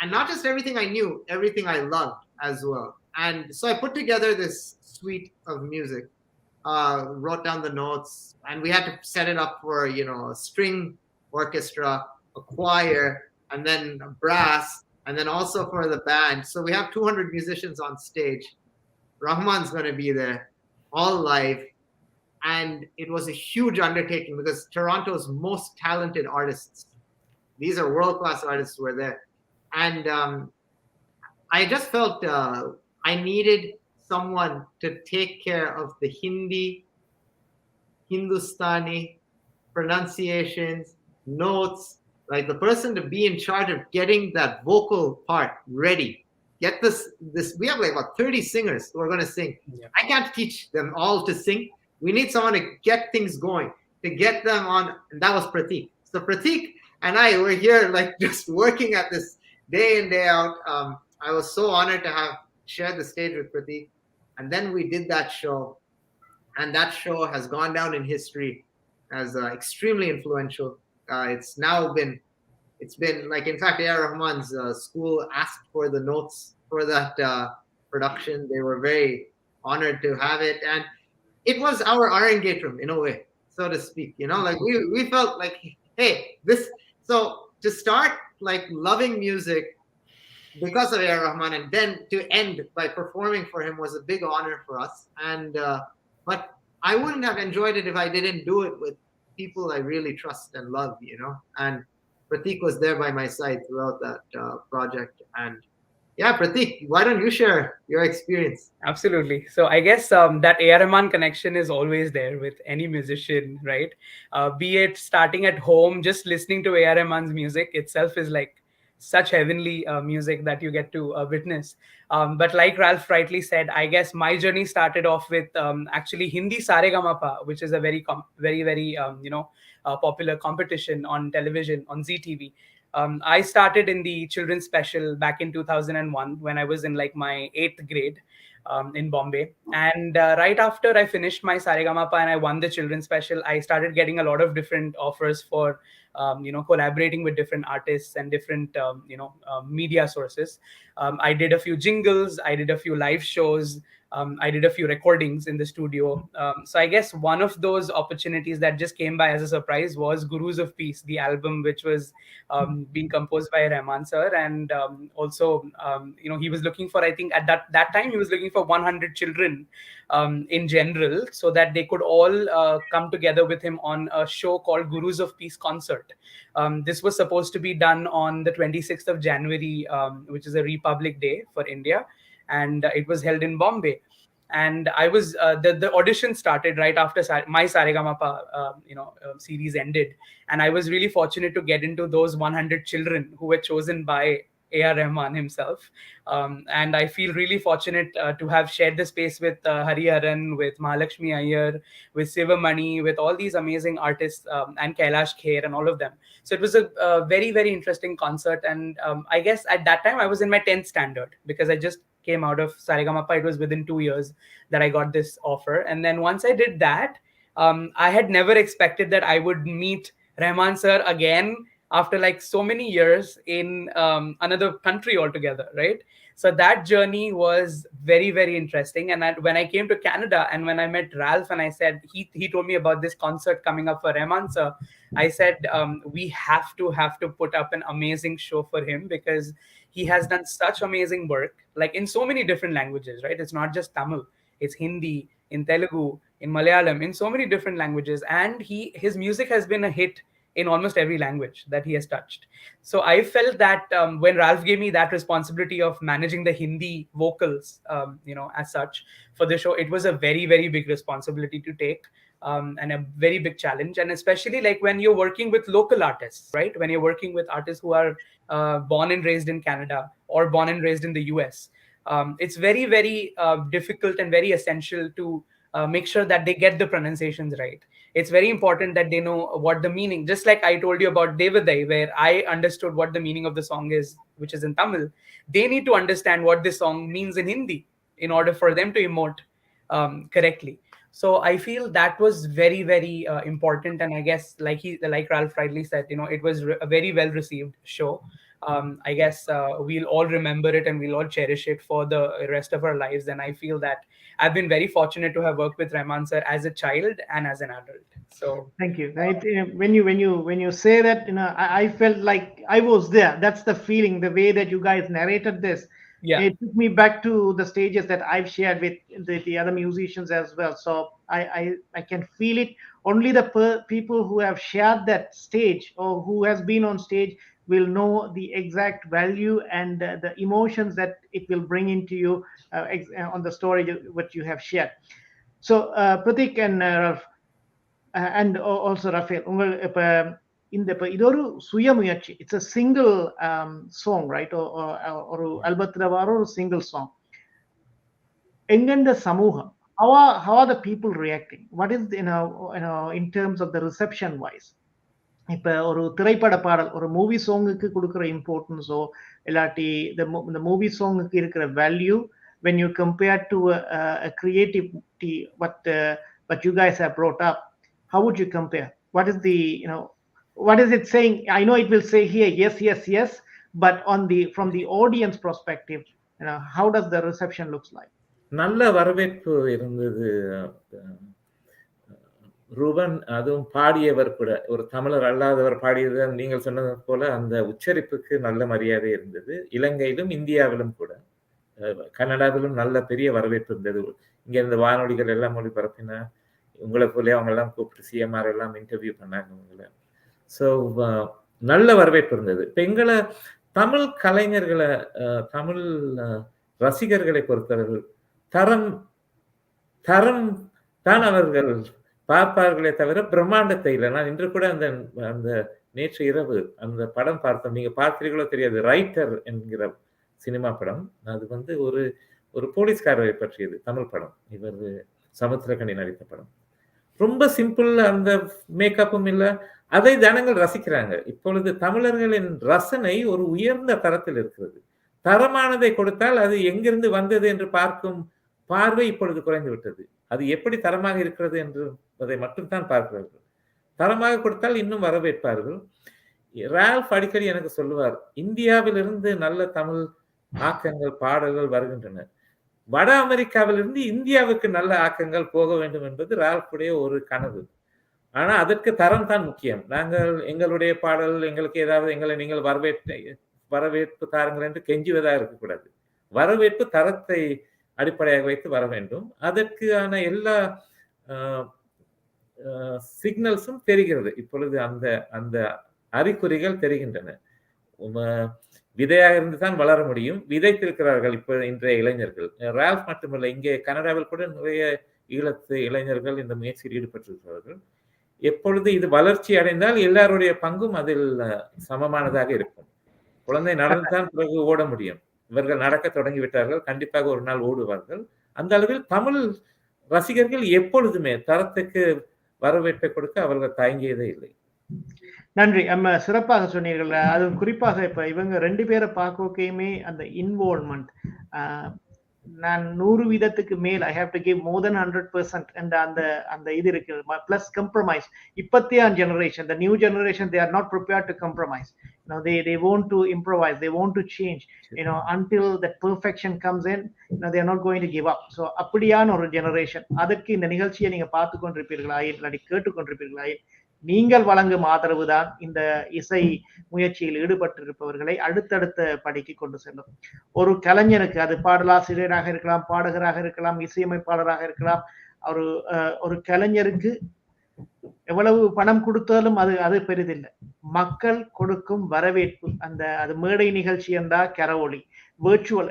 Speaker 3: And not just everything I knew, everything I loved as well. And so I put together this suite of music, wrote down the notes, and we had to set it up for, a string orchestra, a choir, and then a brass, and then also for the band. So we have 200 musicians on stage. Rahman's going to be there, all live. And it was a huge undertaking because Toronto's most talented artists, these are world-class artists, were there. And I just felt I needed someone to take care of the Hindi, Hindustani pronunciations, notes, like the person to be in charge of getting that vocal part ready. Get this, we have like about 30 singers who are going to sing. Yeah. I can't teach them all to sing. We need someone to get things going, to get them on. And that was Pratik. So Pratik and I were here like just working at this day in, day out. I was so honored to have shared the stage with Pratik. And then we did that show. And that show has gone down in history as extremely influential. It's been like, in fact, A.R. Rahman's school asked for the notes for that production. They were very honored to have it. And it was our Arangetram in a way, so to speak, like we felt like, hey, so to start like loving music because of A.R. Rahman and then to end by performing for him was a big honor for us. And, but I wouldn't have enjoyed it if I didn't do it with people I really trust and love, and Pratik was there by my side throughout that project. And yeah, Pratik, why don't you share your experience?
Speaker 4: Absolutely. So I guess that A.R. Rahman connection is always there with any musician, right? Be it starting at home, just listening to A.R. Rahman's music itself is like such heavenly music that you get to witness. But like Ralph rightly said, I guess my journey started off with actually Hindi Saregamapa, which is a very popular competition on television, on ZTV. I started in the children's special back in 2001 when I was in like my 8th grade in Bombay. And right after I finished my Saregamapa and I won the children's special, I started getting a lot of different offers for, collaborating with different artists and different, media sources. I did a few jingles, I did a few live shows. I did a few recordings in the studio. So I guess one of those opportunities that just came by as a surprise was Gurus of Peace, the album which was being composed by Rahman sir. And also, he was looking for, I think at that time, he was looking for 100 children in general so that they could all come together with him on a show called Gurus of Peace Concert. This was supposed to be done on the 26th of January, which is a Republic Day for India. And it was held in Bombay. and I was the audition started right after my Saregamapa series ended, and I was really fortunate to get into those 100 children who were chosen by A.R. Rahman himself. And I feel really fortunate to have shared the space with Hariharan, with Mahalakshmi Iyer, with Sivamani, with all these amazing artists, and Kailash Kher and all of them. So it was a very, very interesting concert. And I guess at that time I was in my 10th standard because I just came out of Saregamapa. It was within 2 years that I got this offer. And then once I did that, I had never expected that I would meet Rahman sir again after like so many years in another country altogether, right? So that journey was very, very interesting. And when I came to Canada and when I met Ralph and I said, he told me about this concert coming up for Rahman sir, I said, we have to put up an amazing show for him because he has done such amazing work, like in so many different languages, right? It's not just Tamil, it's Hindi, in Telugu, in Malayalam, in so many different languages. And his music has been a hit in almost every language that he has touched. So I felt that when Ralph gave me that responsibility of managing the Hindi vocals, as such for the show, it was a very, very big responsibility to take. And a very big challenge, and especially like when you're working with local artists, right? When you're working with artists who are born and raised in Canada or born and raised in the US, it's very, very difficult and very essential to make sure that they get the pronunciations right. It's very important that they know what the meaning, just like I told you about Devathaiya, where I understood what the meaning of the song is, which is in Tamil. They need to understand what this song means in Hindi in order for them to emote correctly. So I feel that was very, very important. And I guess like Ralph rightly said, it was a very well received show. I guess we'll all remember it and we'll all cherish it for the rest of our lives. And I feel that I've been very fortunate to have worked with Rahman sir as a child and as an adult. So
Speaker 1: thank you. When you say that, I felt like I was there. That's the feeling, the way that you guys narrated this.
Speaker 4: Yeah.
Speaker 1: It took me back to the stages that I've shared with the other musicians as well. So I can feel it. Only the people who have shared that stage or who has been on stage will know the exact value and the emotions that it will bring into you on the story what you have shared. So Pratik and Ralph, and also Rafael, இப்போ இது ஒரு சுயமுயற்சி, it's a single song right, ஒரு ஆல்பத்துல வர ஒரு single song. எங்கெந்த சமூகம், how are the people reacting, what is in terms of the reception wise? இப்ப ஒரு திரைப்பட பாடல், ஒரு மூவி சாங்குக்கு கொடுக்குற இம்பார்ட்டன்ஸோ இல்லாட்டி இந்த மூவி சாங்குக்கு இருக்கிற value when you compare to a creativity what you guys have brought up, how would you compare? What is the what is it saying? I know it will say here yes, yes, yes, but from the audience perspective, how does the reception looks like?
Speaker 5: நல்ல வரவேற்பு இருந்தது ரூபன். அதுவும் பாடியவர் கூட ஒரு தமிழர் அல்லாதவர் பாடியது, நீங்கள் சொன்னது போல அந்த உச்சரிப்புக்கு நல்ல மரியாதை இருந்தது. இலங்கையிலும் இந்தியாவிலும் கூட, கனடாவிலும் நல்ல பெரிய வரவேற்பு இருந்தது. இங்க இந்த வானொலிகள் எல்லாம் ஒளிபரப்பின, உங்களை போல அவங்க எல்லாம் கூப்பிட்டு சிஎம்ஆர் எல்லாம் இன்டர்வியூ பண்ணாங்க உங்களை. ஸோ நல்ல வரவேற்பு இருந்தது. இப்போ எங்களை தமிழ் கலைஞர்களை, தமிழ் ரசிகர்களை பொறுத்தவர்கள் தரம் தான் அவர்கள் பார்ப்பார்களே தவிர பிரம்மாண்டத்தை இல்லை. நான் இன்று கூட அந்த நேற்று இரவு அந்த படம் பார்த்தோம், நீங்க பார்த்தீர்களோ தெரியாது, ரைட்டர் என்கிற சினிமா படம். அது ஒரு போலீஸ்காரரை பற்றியது, தமிழ் படம். இவர் சமுத்திரக்கனி நடித்த படம். ரொம்ப சிம்பிள், அந்த மேக்கப்பும் இல்லை. அதை ஜனங்கள் ரசிக்கிறாங்க. இப்பொழுது தமிழர்களின் ரசனை ஒரு உயர்ந்த தரத்தில் இருக்கிறது. தரமானதை கொடுத்தால் அது எங்கிருந்து வந்தது என்று பார்க்கும் பார்வை இப்பொழுது குறைந்து விட்டது. அது எப்படி தரமாக இருக்கிறது என்று அதை மட்டும்தான் பார்க்கிறார்கள். தரமாக கொடுத்தால் இன்னும் வரவேற்பார்கள். ரால்ஃப் அடிக்கடி எனக்கு சொல்லுவார், இந்தியாவிலிருந்து நல்ல தமிழ் ஆக்கங்கள், பாடல்கள் வருகின்றன. வட அமெரிக்காவிலிருந்து இந்தியாவுக்கு நல்ல ஆக்கங்கள் போக வேண்டும் என்பது ரால்ஃபுடைய ஒரு கனவு. ஆனா அதற்கு தரம் தான் முக்கியம். நாங்கள் எங்களுடைய பாடல், எங்களுக்கு ஏதாவது எங்களை நீங்கள் வரவேற்பு தாருங்கள் என்று கெஞ்சுவதா இருக்கக்கூடாது. வரவேற்பு தரத்தை அடிப்படையாக வைத்து வர வேண்டும். அதற்கான எல்லா சிக்னல்ஸும் தெரிகிறது. இப்பொழுது அந்த அறிகுறிகள் தெரிகின்றன. விதையாக இருந்து தான் வளர முடியும். விதைத்திருக்கிறார்கள் இப்ப இன்றைய இளைஞர்கள். ரால்ஃப் மட்டுமல்ல, இங்கே கனடாவில் கூட நிறைய ஈழத்து இளைஞர்கள் இந்த முயற்சியில் ஈடுபட்டிருக்கிறார்கள். எப்பொழுது இது வளர்ச்சி அடைந்தால் எல்லாருடைய பங்கும் அதில் சமமானதாக இருக்கும். குழந்தை நடந்துதான் பிறகு ஓட முடியும். இவர்கள் நடக்க தொடங்கிவிட்டார்கள், கண்டிப்பாக ஒரு நாள் ஓடுவார்கள். அந்த அளவில் தமிழ் ரசிகர்கள் எப்பொழுதுமே தரத்துக்கு வரவேற்பை கொடுக்க அவர்கள் தயங்கியதே இல்லை.
Speaker 1: நன்றி. சிறப்பாக சொன்னீர்கள். அது குறிப்பாக இப்ப இவங்க 2 பேரை பார்க்கவுமே அந்த இன்வால்வ்மெண்ட் நான் 100% மேல் I have to give more then 100% என்ற அந்த இது இருக்கு. Plus compromise. இப்பத்திய generation, the new generation, they are not prepared to compromise. They want to improvise, they want to change, until that perfection comes in, they are not going to give up. So அப்படியான ஒரு generation. அதற்கு இந்த நிகழ்ச்சியை நீங்க பார்த்து கொண்டிருப்பீர்களா இல்லாட்டி கேட்டுக்கொண்டிருப்பீர்களா, நீங்கள் வழங்கும் ஆதரவு தான் இந்த இசை முயற்சியில் ஈடுபட்டிருப்பவர்களை அடுத்தடுத்த படிக்கு கொண்டு செல்லும். ஒரு கலைஞனுக்கு, அது பாடலாசிரியராக இருக்கலாம், பாடகராக இருக்கலாம், இசையமைப்பாளராக இருக்கலாம், ஒரு கலைஞருக்கு எவ்வளவு பணம் கொடுத்தாலும் அது பெரிதில்லை. மக்கள் கொடுக்கும் வரவேற்பு, அது மேடை நிகழ்ச்சி என்றா கரவொலி, virtual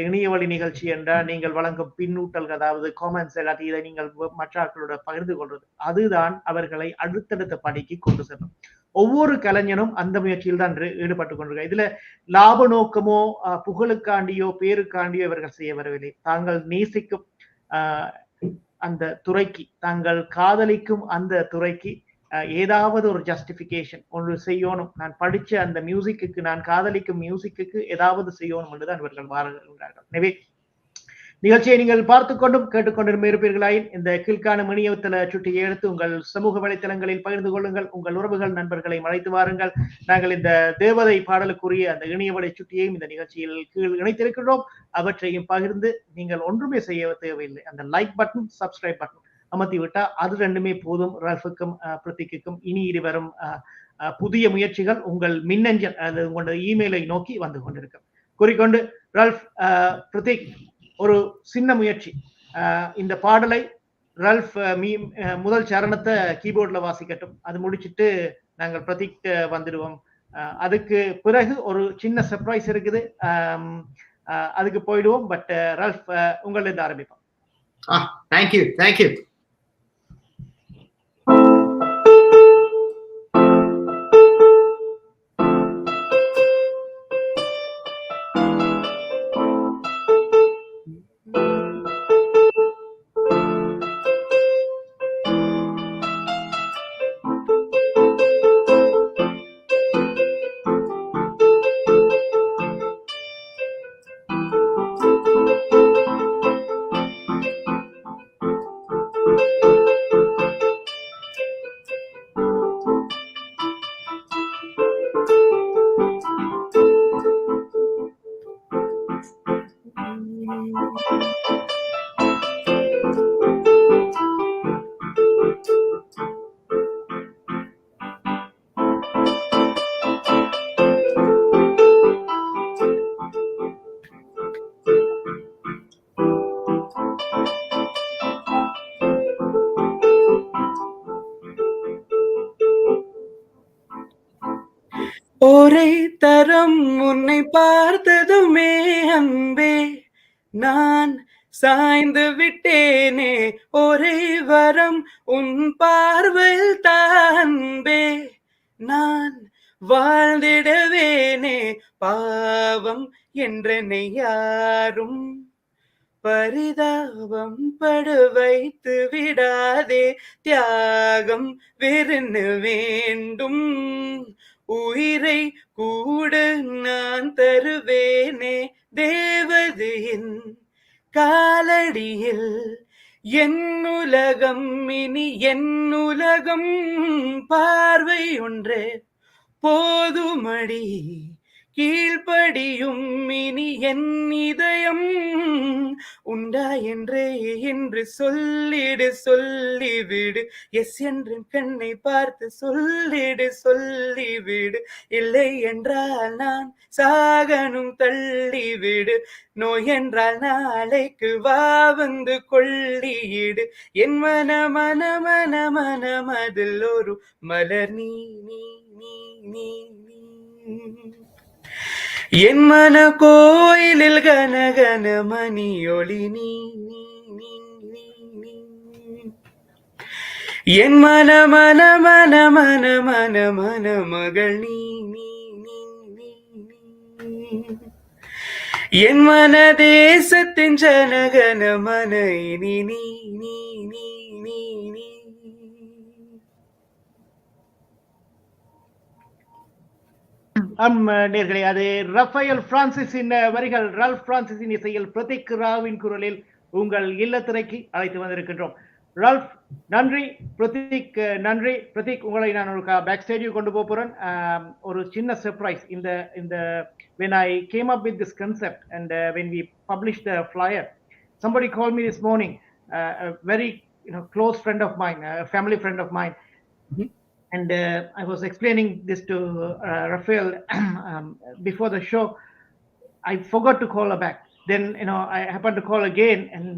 Speaker 1: இணையவழி நிகழ்ச்சி என்றா நீங்கள் வழங்கும் பின்னூட்டல், அதாவது காமெண்ட்ஸ் எல்லாத்தையும் இதை நீங்கள் மற்றவர்களோட பகிர்ந்து கொள்வது, அதுதான் அவர்களை அடுத்தடுத்த படிக்கு கொண்டு செல்லும். ஒவ்வொரு கலைஞனும் அந்த முயற்சியில் தான் ஈடுபட்டு கொண்டிருக்க. இதுல லாப நோக்கமோ புகழுக்காண்டியோ பேருக்காண்டியோ இவர்கள் செய்ய வரவில்லை. தாங்கள் நேசிக்கும் அந்த துறைக்கு, தாங்கள் காதலிக்கும் அந்த துறைக்கு ஏதாவது ஒரு ஜஸ்டிபிகேஷன் ஒன்று செய்யணும். நான் படிச்ச அந்த மியூசிக்கு, நான் காதலிக்கும் மியூசிக்கு ஏதாவது செய்யணும் என்றுதான் இவர்கள் வாழ்கிறார்கள். எனவே நிகழ்ச்சியை நீங்கள் பார்த்து கொண்டும் கேட்டுக்கொண்டும் இருப்பீர்களாயின் இந்த கீழ்காணும் இணையதள சுட்டியை எடுத்து உங்கள் சமூக வலைத்தளங்களில் பகிர்ந்து கொள்ளுங்கள். உங்கள் உறவுகள் நண்பர்களை அழைத்து வாருங்கள். நாங்கள் இந்த தேவதை பாடலுக்குரிய அந்த இணையவழி சுட்டியையும் இந்த நிகழ்ச்சியில் கீழ் இணைத்திருக்கிறோம். அவற்றையும் பகிர்ந்து நீங்கள் ஒன்றுமே செய்ய தேவையில்லை. அந்த லைக் பட்டன், சப்ஸ்கிரைப் பட்டன் அமர்த்தி விட்டா அது ரெண்டுமே போதும். ரால்ஃபுக்கும் பிரதீக்குக்கும் இனி வரும் புதிய முயற்சிகள் உங்கள் மின்னஞ்சல், அது உங்களோட இமெயிலை நோக்கி வந்து கொண்டிருக்கும். கூறிக்கொண்டு ரால்ஃப், பிரதீக், ஒரு சின்ன முயற்சி. இந்த பாடலை ரால்ஃப் முதல் சரணத்தை கீபோர்ட்ல வாசிக்கட்டும். அது முடிச்சிட்டு நாங்கள் பிரதீக் வந்துடுவோம். அதுக்கு பிறகு ஒரு சின்ன சர்ப்ரைஸ் இருக்குது, அதுக்கு போயிடுவோம். பட் ரால்ஃப், உங்களிருந்து ஆரம்பிப்போம்.
Speaker 3: தேங்க்யூ.
Speaker 4: ஒரே தரம் உன்னை பார்த்ததுமே அன்பே நான் சாய்ந்து விட்டேனே, ஒரே வரம் உன் பார்வையில் தான்பே நான் வாழ்ந்திடவேனே, பாவம் என்றனை யாரும் பரிதாபம் பட வைத்து விடாதே, தியாகம் வெறுன்னு வேண்டும், உயிரை கூட நான் தருவேனே, தேவதையின் காலடியில் என் உலகம், இனி என் உலகம், பார்வை ஒன்றே போதுமடி, கீழ்ப்படியும் இனி என் இதயம், உண்டா என்றே என்று சொல்லிவிடு, எஸ் என்று கண்ணை பார்த்து சொல்லிவிடு, இல்லை என்றால் நான் சாகனும் தள்ளிவிடு, நோய் என்றால் நாளைக்கு வா வந்து கொள்ளியிடு, என் மனமதில் ஒரு மலர் நீ நீ நீ நீ நீ
Speaker 6: என் மன கோயிலில் கனகன மணியொளி நீ நீ நீ நீ நீ என் மன மன மன மன மன மன மகள் நீ நீ நீ நீ நீ என் மன தேசத்தின் ஜனகன மன இனி நீ நீ நீ நீ நீ
Speaker 1: நேர்களே, அது ரஃபேல் பிரான்சிஸின் வரிகள், ரால்ஃப் பிரான்சிஸின் இசையில் பிரதீக் ராவின் குரலில் உங்கள் இல்லத்திரைக்கு அழைத்து வந்திருக்கின்றோம். ரால்ஃப் நன்றி, பிரதீக் நன்றி. பிரதீக், உங்களை நான் ஒரு பேக் ஸ்டேஜுக்கு கொண்டு போறேன். ஒரு சின்ன சர்ப்ரைஸ். இந்த when I came up with this concept and when we published the flyer, somebody called me this morning, a very close friend of mine, a family friend of mine. And I was explaining this to Raphael before the show. I forgot to call her back. Then I happened to call again, and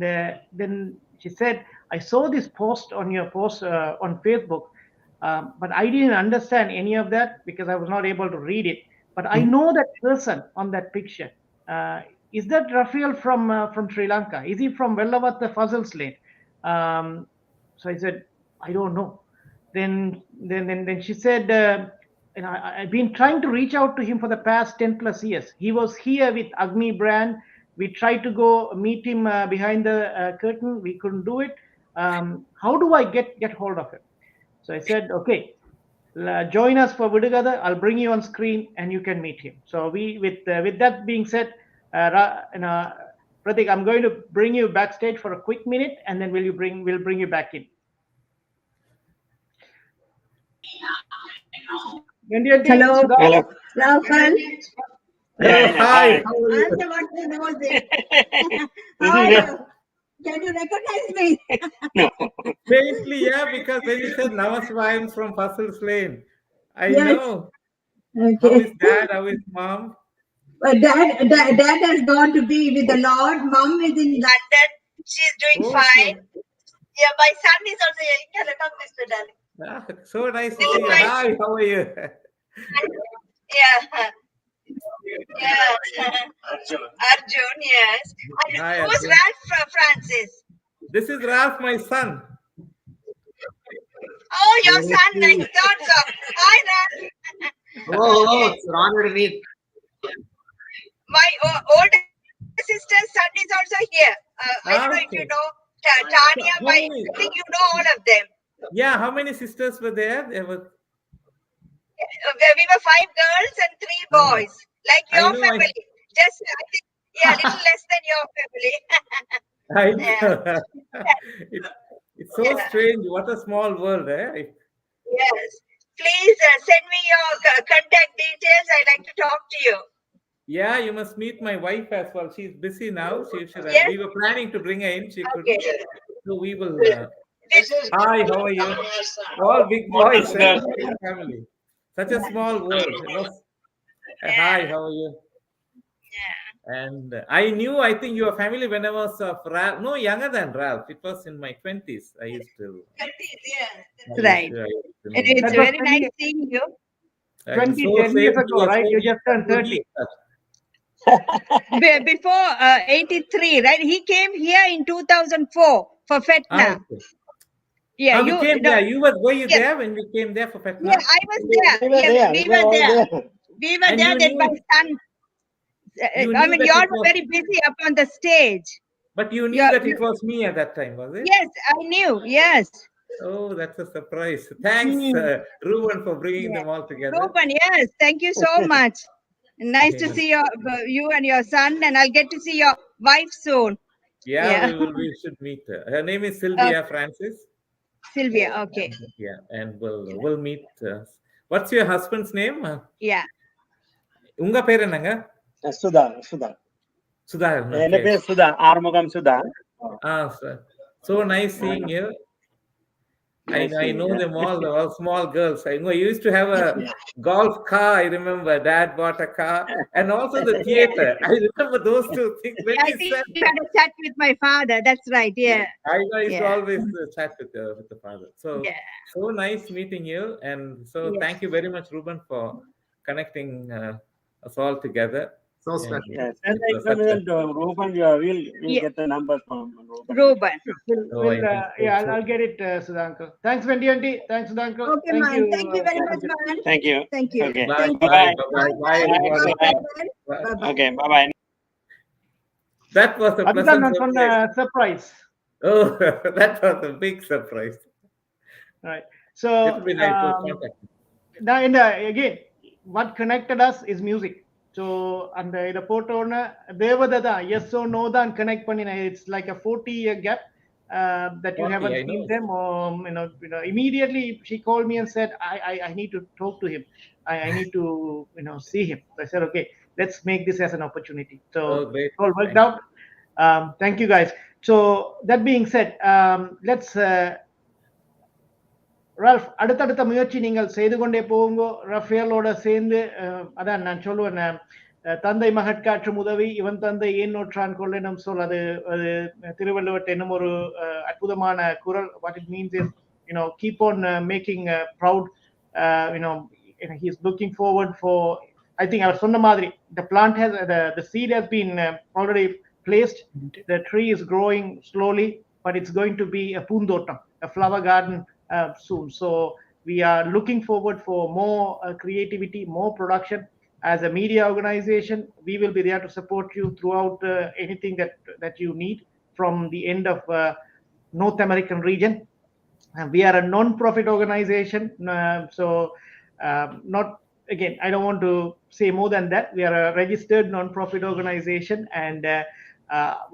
Speaker 1: then she said, "I saw this post on your post on Facebook, but I didn't understand any of that because I was not able to read it. But I know that person on that picture. Is that Raphael from Sri Lanka? Is he from Vellavatha Fazal's Lane?" So I said, "I don't know." Then she said, I've been trying to reach out to him for the past 10 plus years. He was here with Agni brand. We tried to go meet him behind the curtain. We couldn't do it. How do I get hold of him? So I said, okay, join us for Vidukathai. I'll bring you on screen and you can meet him. So with that being said, Pratik, I'm going to bring you backstage for a quick minute, and then we'll bring you back in.
Speaker 7: Hello. Hello. Rafael.
Speaker 3: Hi.
Speaker 7: I'm the one who knows it. How are you? Can you recognize me?
Speaker 5: Faintly, yeah, because when you said Namaswayam from Fazal's Lane, I know.
Speaker 7: Okay.
Speaker 5: How is dad? How is mom?
Speaker 7: Dad has gone to be with the Lord. Mom is in London. She's doing fine. Yeah, my son is also here. You can recognize me, darling.
Speaker 5: So nice to see you. Hi, how are you?
Speaker 7: Yeah. Arjun, yes.
Speaker 5: Hi,
Speaker 7: Who's
Speaker 5: Arjun.
Speaker 7: Ralph Francis?
Speaker 5: This is Ralph, my son.
Speaker 7: Oh, your son. I thought so. Hi, Ralph.
Speaker 3: Hello. It's an honor to meet.
Speaker 7: My older sister's son is also here. I don't know if you know Tanya. I think you know all of them.
Speaker 5: Yeah, how many sisters were there?
Speaker 7: We were 5 girls and 3 boys, like your family. Just, I think, little less than your family.
Speaker 5: I know. It's so strange. What a small world, eh?
Speaker 7: Yes. Please send me your contact details. I'd like to talk to you.
Speaker 5: Yeah, you must meet my wife as well. She's busy now.
Speaker 7: Yes.
Speaker 5: We were planning to bring her in. She couldn't.
Speaker 7: Okay.
Speaker 5: So we will. Hi, how are you? All big boys. Family. Such a small world. Hi, how are you?
Speaker 7: Yeah.
Speaker 5: And I think your family when I was Ralph. No, younger than Ralph. It was in my 20s. I used to.
Speaker 7: 20s, yeah.
Speaker 2: Right. It's very nice seeing you.
Speaker 1: 10 years ago, right? You just turned 30.
Speaker 2: Before 83, right? He came here in 2004 for Fetna.
Speaker 5: Okay.
Speaker 2: Yeah,
Speaker 5: you came there. Were you there when we came there for Fetna?
Speaker 2: Yeah, I was there. We were there. We were
Speaker 5: And
Speaker 2: there. Then my son. I mean, you all were very busy up on the stage.
Speaker 5: But you knew that it was me at that time, was it?
Speaker 2: Yes, I knew. Yes.
Speaker 5: Oh, that's a surprise. Thanks, Ruben, for bringing them all together.
Speaker 2: Ruben, yes. Thank you so much. Nice to see you and your son, and I'll get to see your wife soon.
Speaker 5: Yeah. We should meet her. Her name is Sylvia Francis.
Speaker 2: Sylvia, okay.
Speaker 5: Yeah, and we'll meet. What's your husband's name?
Speaker 2: Yeah.
Speaker 5: Unga பேர் என்னங்க?
Speaker 8: Sudha.
Speaker 5: என்ன
Speaker 8: பேர் Sudha, Arumugam Sudha.
Speaker 5: So nice seeing you. I know them all. They're all small girls. I know you used to have a golf car. I remember Dad bought a car, and also the theater. I remember those two things. When
Speaker 2: I think you had a chat with my father. That's right. Yeah.
Speaker 5: I used to always chat with the father. So nice meeting you. And so thank you very much, Ruben, for connecting us all together.
Speaker 3: So special.
Speaker 8: Yes. And Ruben, we'll get the numbers from
Speaker 7: Ruben.
Speaker 1: I'll get it, Sudhankar. Thanks, Wendy Auntie. Thanks, Sudhankar.
Speaker 7: Okay, man. Thank you very much, man.
Speaker 8: Thank you.
Speaker 7: Thank you.
Speaker 8: Okay.
Speaker 7: Thank
Speaker 8: Bye.
Speaker 7: you.
Speaker 5: Bye, everyone.
Speaker 7: Bye-bye.
Speaker 8: Okay, bye-bye.
Speaker 5: That was a
Speaker 1: அதுதான்
Speaker 5: pleasant
Speaker 1: நான் சொன்ன
Speaker 5: surprise.
Speaker 1: surprise.
Speaker 5: Oh, that was a big surprise.
Speaker 1: Right. So
Speaker 5: It'll be nice to contact.
Speaker 1: now again, what connected us is music. So அந்த இத போட்டோன்னு தேவதை தான் yes or no தான் connect பண்ணின. It's like a 40-year gap that you
Speaker 5: 40,
Speaker 1: haven't
Speaker 5: I
Speaker 1: seen
Speaker 5: know.
Speaker 1: them. Immediately she called me and said, I need to talk to him. I need to see him. So I said, okay, let's make this as an opportunity. So
Speaker 5: Great.
Speaker 1: it all worked out. Thank you guys. So that being said, let's Ralph, அடுத்தடுத்த முயற்சி நீங்கள் செய்து கொண்டே போகுங்கோ. ரஃபேலோட சேர்ந்து அதான் நான் சொல்லுவேன், தந்தை மகட்காற்றும் உதவி இவன் தந்தை ஏன் நோற்றான் கொள்ளெனும் சொல். அது திருவள்ளுவர் என்னும் ஒரு அற்புதமான குரல். What it means is keep on making proud. He is looking forward for, I think அவர் சொன்ன மாதிரி, the plant has the seed has been already placed. The tree is growing slowly, but it's going to be a Poonthottam, a flower garden soon. So we are looking forward for more creativity, more production. As a media organization, we will be there to support you throughout anything that you need from the end of North American region. We are a non-profit organization, so not, again, I don't want to say more than that. We are a registered non-profit organization, and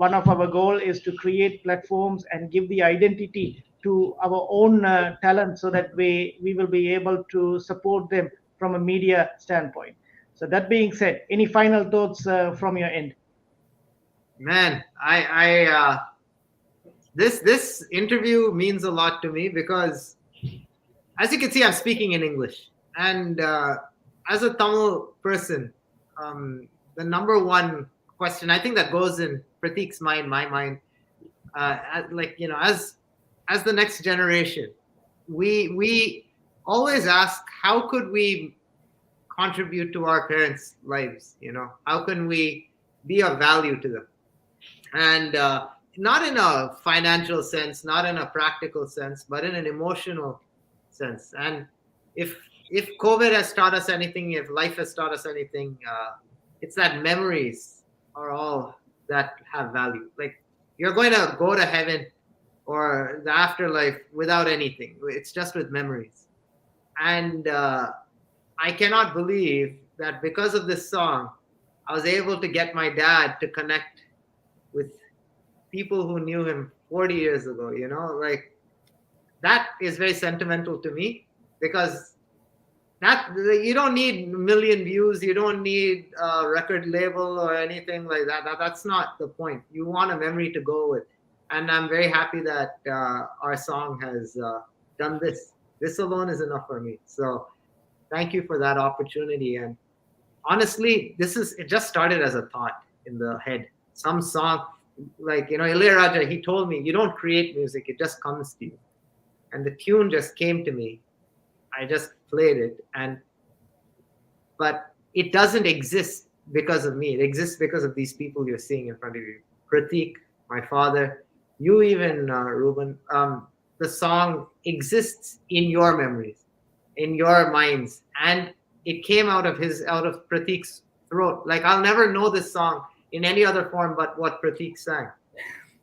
Speaker 1: one of our goal is to create platforms and give the identity to our own talent, so that we will be able to support them from a media standpoint. So that being said, any final thoughts from your end?
Speaker 3: Man, this interview means a lot to me, because as you can see, I'm speaking in English, and as a Tamil person, the number one question I think that goes in Pratik's mind, my mind, as the next generation, we always ask, how could we contribute to our parents' lives? How can we be of value to them? And not in a financial sense, not in a practical sense, but in an emotional sense. And if COVID has taught us anything, if life has taught us anything, it's that memories are all that have value. Like, you're going to go to heaven or the afterlife without anything. It's just with memories. And I cannot believe that because of this song, I was able to get my dad to connect with people who knew him 40 years ago. Like, that is very sentimental to me, because that you don't need a million views, you don't need a record label or anything like that. That's not the point. You want a memory to go with. And I'm very happy that our song has done this. This alone is enough for me. So thank you for that opportunity. And honestly, it just started as a thought in the head. Some song, like, Ilayaraja, he told me, you don't create music, it just comes to you. And the tune just came to me. I just played it. But it doesn't exist because of me. It exists because of these people you're seeing in front of you. Pratik, my father, you even, Ruben. The song exists in your memories, in your minds, and it came out of Pratik's throat. Like, I'll never know this song in any other form but what Pratik sang.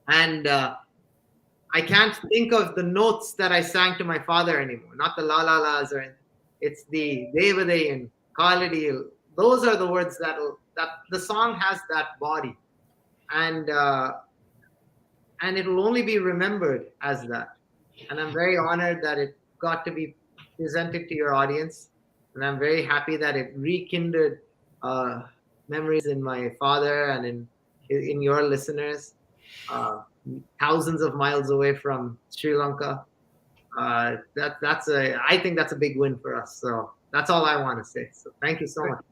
Speaker 3: And I can't think of the notes that I sang to my father anymore. Not the la la la's or anything. It's the Devathaiya and Kaladil. Those are the words that the song has that body, and it will only be remembered as that. And I'm very honored that it got to be presented to your audience, and I'm very happy that it rekindled memories in my father and in your listeners, thousands of miles away from Sri Lanka. I think that's a big win for us. So that's all I want to say. So thank you so much.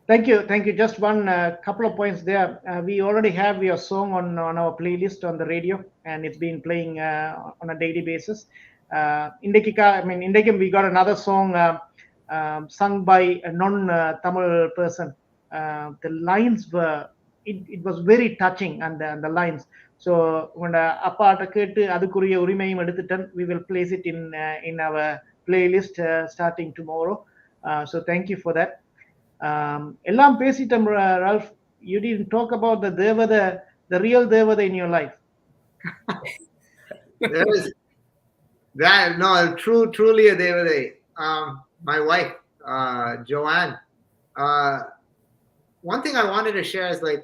Speaker 1: Thank you. Just one couple of points there. We already have your song on our playlist on the radio, and it's been playing on a daily basis. Indaikum we got another song sung by a non-Tamil person. the lines were, it was very touching, and the lines. So உங்களோட அப்பாட்ட கேட்டு அதுக்குரிய உரிமையும் எடுத்துட்டேன். We will place it in our playlist starting tomorrow. So thank you for that. எல்லாம் பேசிட்டோம் Ralph. You didn't talk about the Devathaiya, the real Devathaiya in your life.
Speaker 3: There is that, no, truly a Devathaiya. My wife, Joanne. One thing I wanted to share is, like,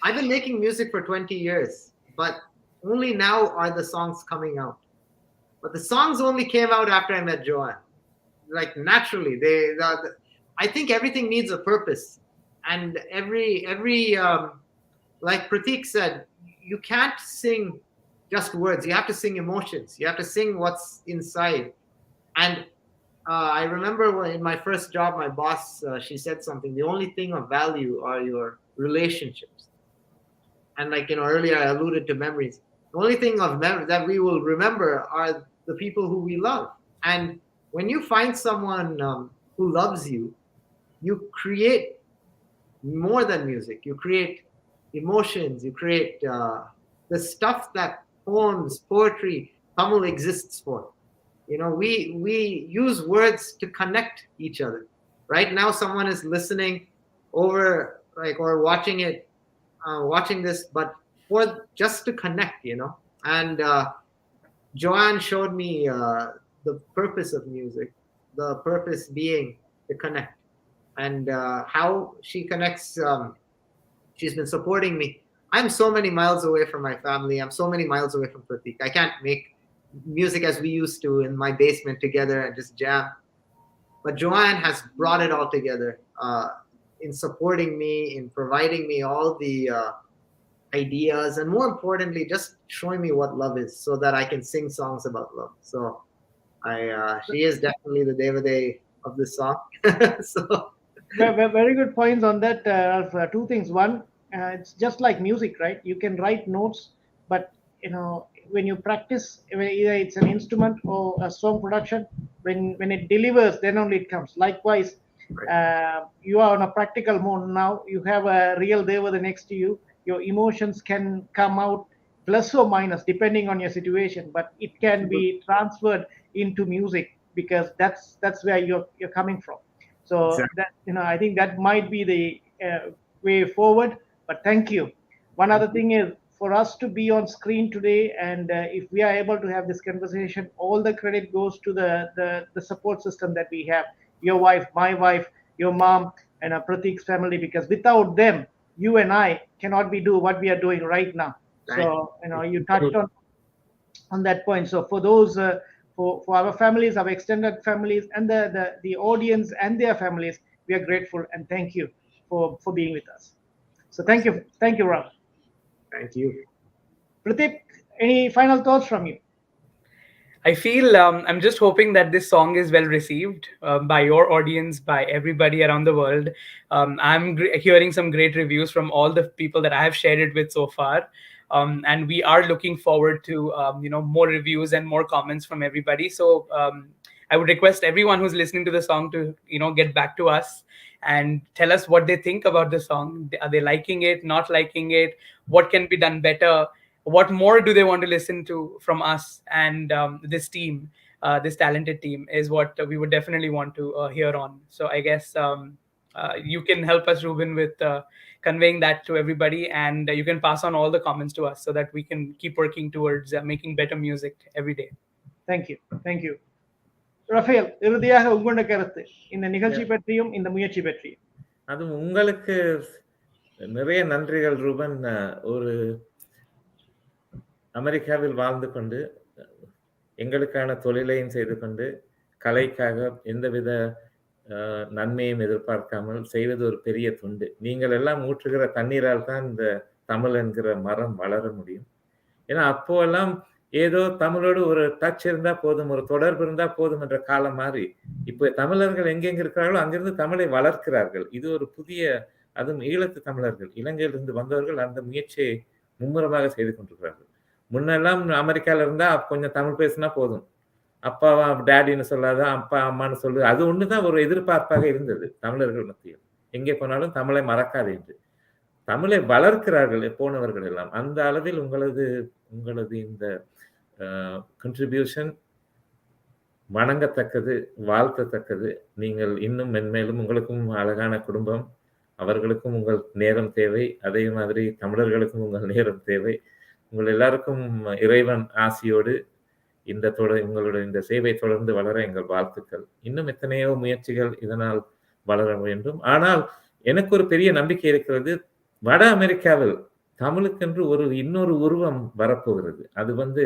Speaker 3: I've been making music for 20 years, but only now are the songs coming out. But the songs only came out after I met Joanne. Like, naturally, I think everything needs a purpose, and every like Pratik said, you can't sing just words. You have to sing emotions. You have to sing what's inside. And I remember in my first job, my boss, she said something: the only thing of value are your relationships. And, like, earlier I alluded to memories. The only thing that we will remember are the people who we love. And when you find someone who loves you, you create more than music. You create emotions. You create the stuff that poems, poetry, Tamil exists for. We use words to connect each other. Right now, someone is listening over, like, or watching this, but for just to connect, And Joanne showed me the purpose of music, the purpose being to connect, and how she connects. She's been supporting me. I'm so many miles away from my family. I'm so many miles away from Pratik. I can't make music as we used to in my basement together and just jam. But Joanne has brought it all together in supporting me, in providing me all the ideas, and more importantly, just showing me what love is, so that I can sing songs about love. So she is definitely the Devathaiya of this song. So
Speaker 1: very good points on that. Two things. One, it's just like music, right? You can write notes, but when you practice, either it's an instrument or a song production, when it delivers, then only it comes. Likewise, you are on a practical mode now. You have a real Devathaiya next to you. Your emotions can come out plus or minus depending on your situation, but it can be transferred into music, because that's where you're coming from. So exactly. That I think that might be the way forward. But thank you. One other thing is, for us to be on screen today, and if we are able to have this conversation, all the credit goes to the support system that we have. Your wife, my wife, your mom, and Pratik's family. Because without them, you and I cannot do what we are doing right now. So you touched on that point. So for those, for our families, our extended families, and the audience and their families, we are grateful, and thank you for being with us. So thank you, Ralph.
Speaker 3: Thank you.
Speaker 1: Pratik, any final thoughts from you?
Speaker 4: I feel I'm just hoping that this song is well received by your audience, by everybody around the world. I'm hearing some great reviews from all the people that I have shared it with so far. And we are looking forward to more reviews and more comments from everybody. So I would request everyone who's listening to the song to get back to us and tell us what they think about the song. Are they liking it, not liking it? What can be done better? What more do they want to listen to from us? And this team, this talented team, is what we would definitely want to hear on. So I guess you can help us, Ruben, with conveying that to everybody, and you can pass on all the comments to us so that we can keep working towards making better music every day.
Speaker 1: Thank you. Rafael, இறுதியாக உங்களோட கருத்து இந்த நிகழ்ச்சி பற்றியும் இந்த முயற்சி பற்றியும்.
Speaker 5: அது உங்களுக்கு நிறைய நன்றிகள் ரூபன். ஒரு அமெரிக்காவில் வாழ்ந்து கொண்டு எங்களுக்கான தொழிலையும் செய்து கொண்டு கலைக்காக எந்தவித நன்மையும் எதிர்பார்க்காமல் செய்வது ஒரு பெரிய தொண்டு. நீங்கள் எல்லாம் ஊற்றுகிற தண்ணீரால் தான் இந்த தமிழ் என்கிற மரம் வளர முடியும். ஏன்னா அப்போ எல்லாம் ஏதோ தமிழோடு ஒரு டச் இருந்தா போதும், ஒரு தொடர்பு இருந்தா போதும் என்ற காலம் மாறி இப்போ தமிழர்கள் எங்கெங்க இருக்கிறார்களோ அங்கிருந்து தமிழை வளர்க்கிறார்கள். இது ஒரு புதிய, அதுவும் ஈழத்து தமிழர்கள், இலங்கையிலிருந்து வந்தவர்கள் அந்த முயற்சியை மும்முரமாக செய்து கொண்டிருக்கிறார்கள். முன்னெல்லாம் அமெரிக்கால இருந்தா கொஞ்சம் தமிழ் பேசினா போதும், அப்பாவா டேடின்னு சொல்லாத, அப்பா அம்மான்னு சொல்லு, அது ஒண்ணுதான் ஒரு எதிர்பார்ப்பாக இருந்தது தமிழர்கள் மத்தியில். எங்கே போனாலும் தமிழை மறக்காது என்று. தமிழை வளர்க்கிறார்கள் போனவர்கள் எல்லாம். அந்த அளவில் உங்களது இந்த கண்ட்ரிபியூஷன் வணங்கத்தக்கது, வாழ்த்தத்தக்கது. நீங்கள் இன்னும் மென்மேலும், உங்களுக்கும் அழகான குடும்பம், அவர்களுக்கும் உங்கள் நேரம் தேவை, அதே மாதிரி தமிழர்களுக்கும் உங்கள் நேரம் தேவை. உங்கள் எல்லாருக்கும் இறைவன் ஆசியோடு உங்களுடைய இந்த சேவை தொடர்ந்து வளர எங்கள் வாழ்த்துக்கள். இன்னும் எத்தனையோ முயற்சிகள் இதனால் வளர வேண்டும். ஆனால் எனக்கு ஒரு பெரிய நம்பிக்கை இருக்கிறது. வட அமெரிக்காவில் தமிழுக்கென்று இன்னொரு உருவம் வரப்போகிறது. அது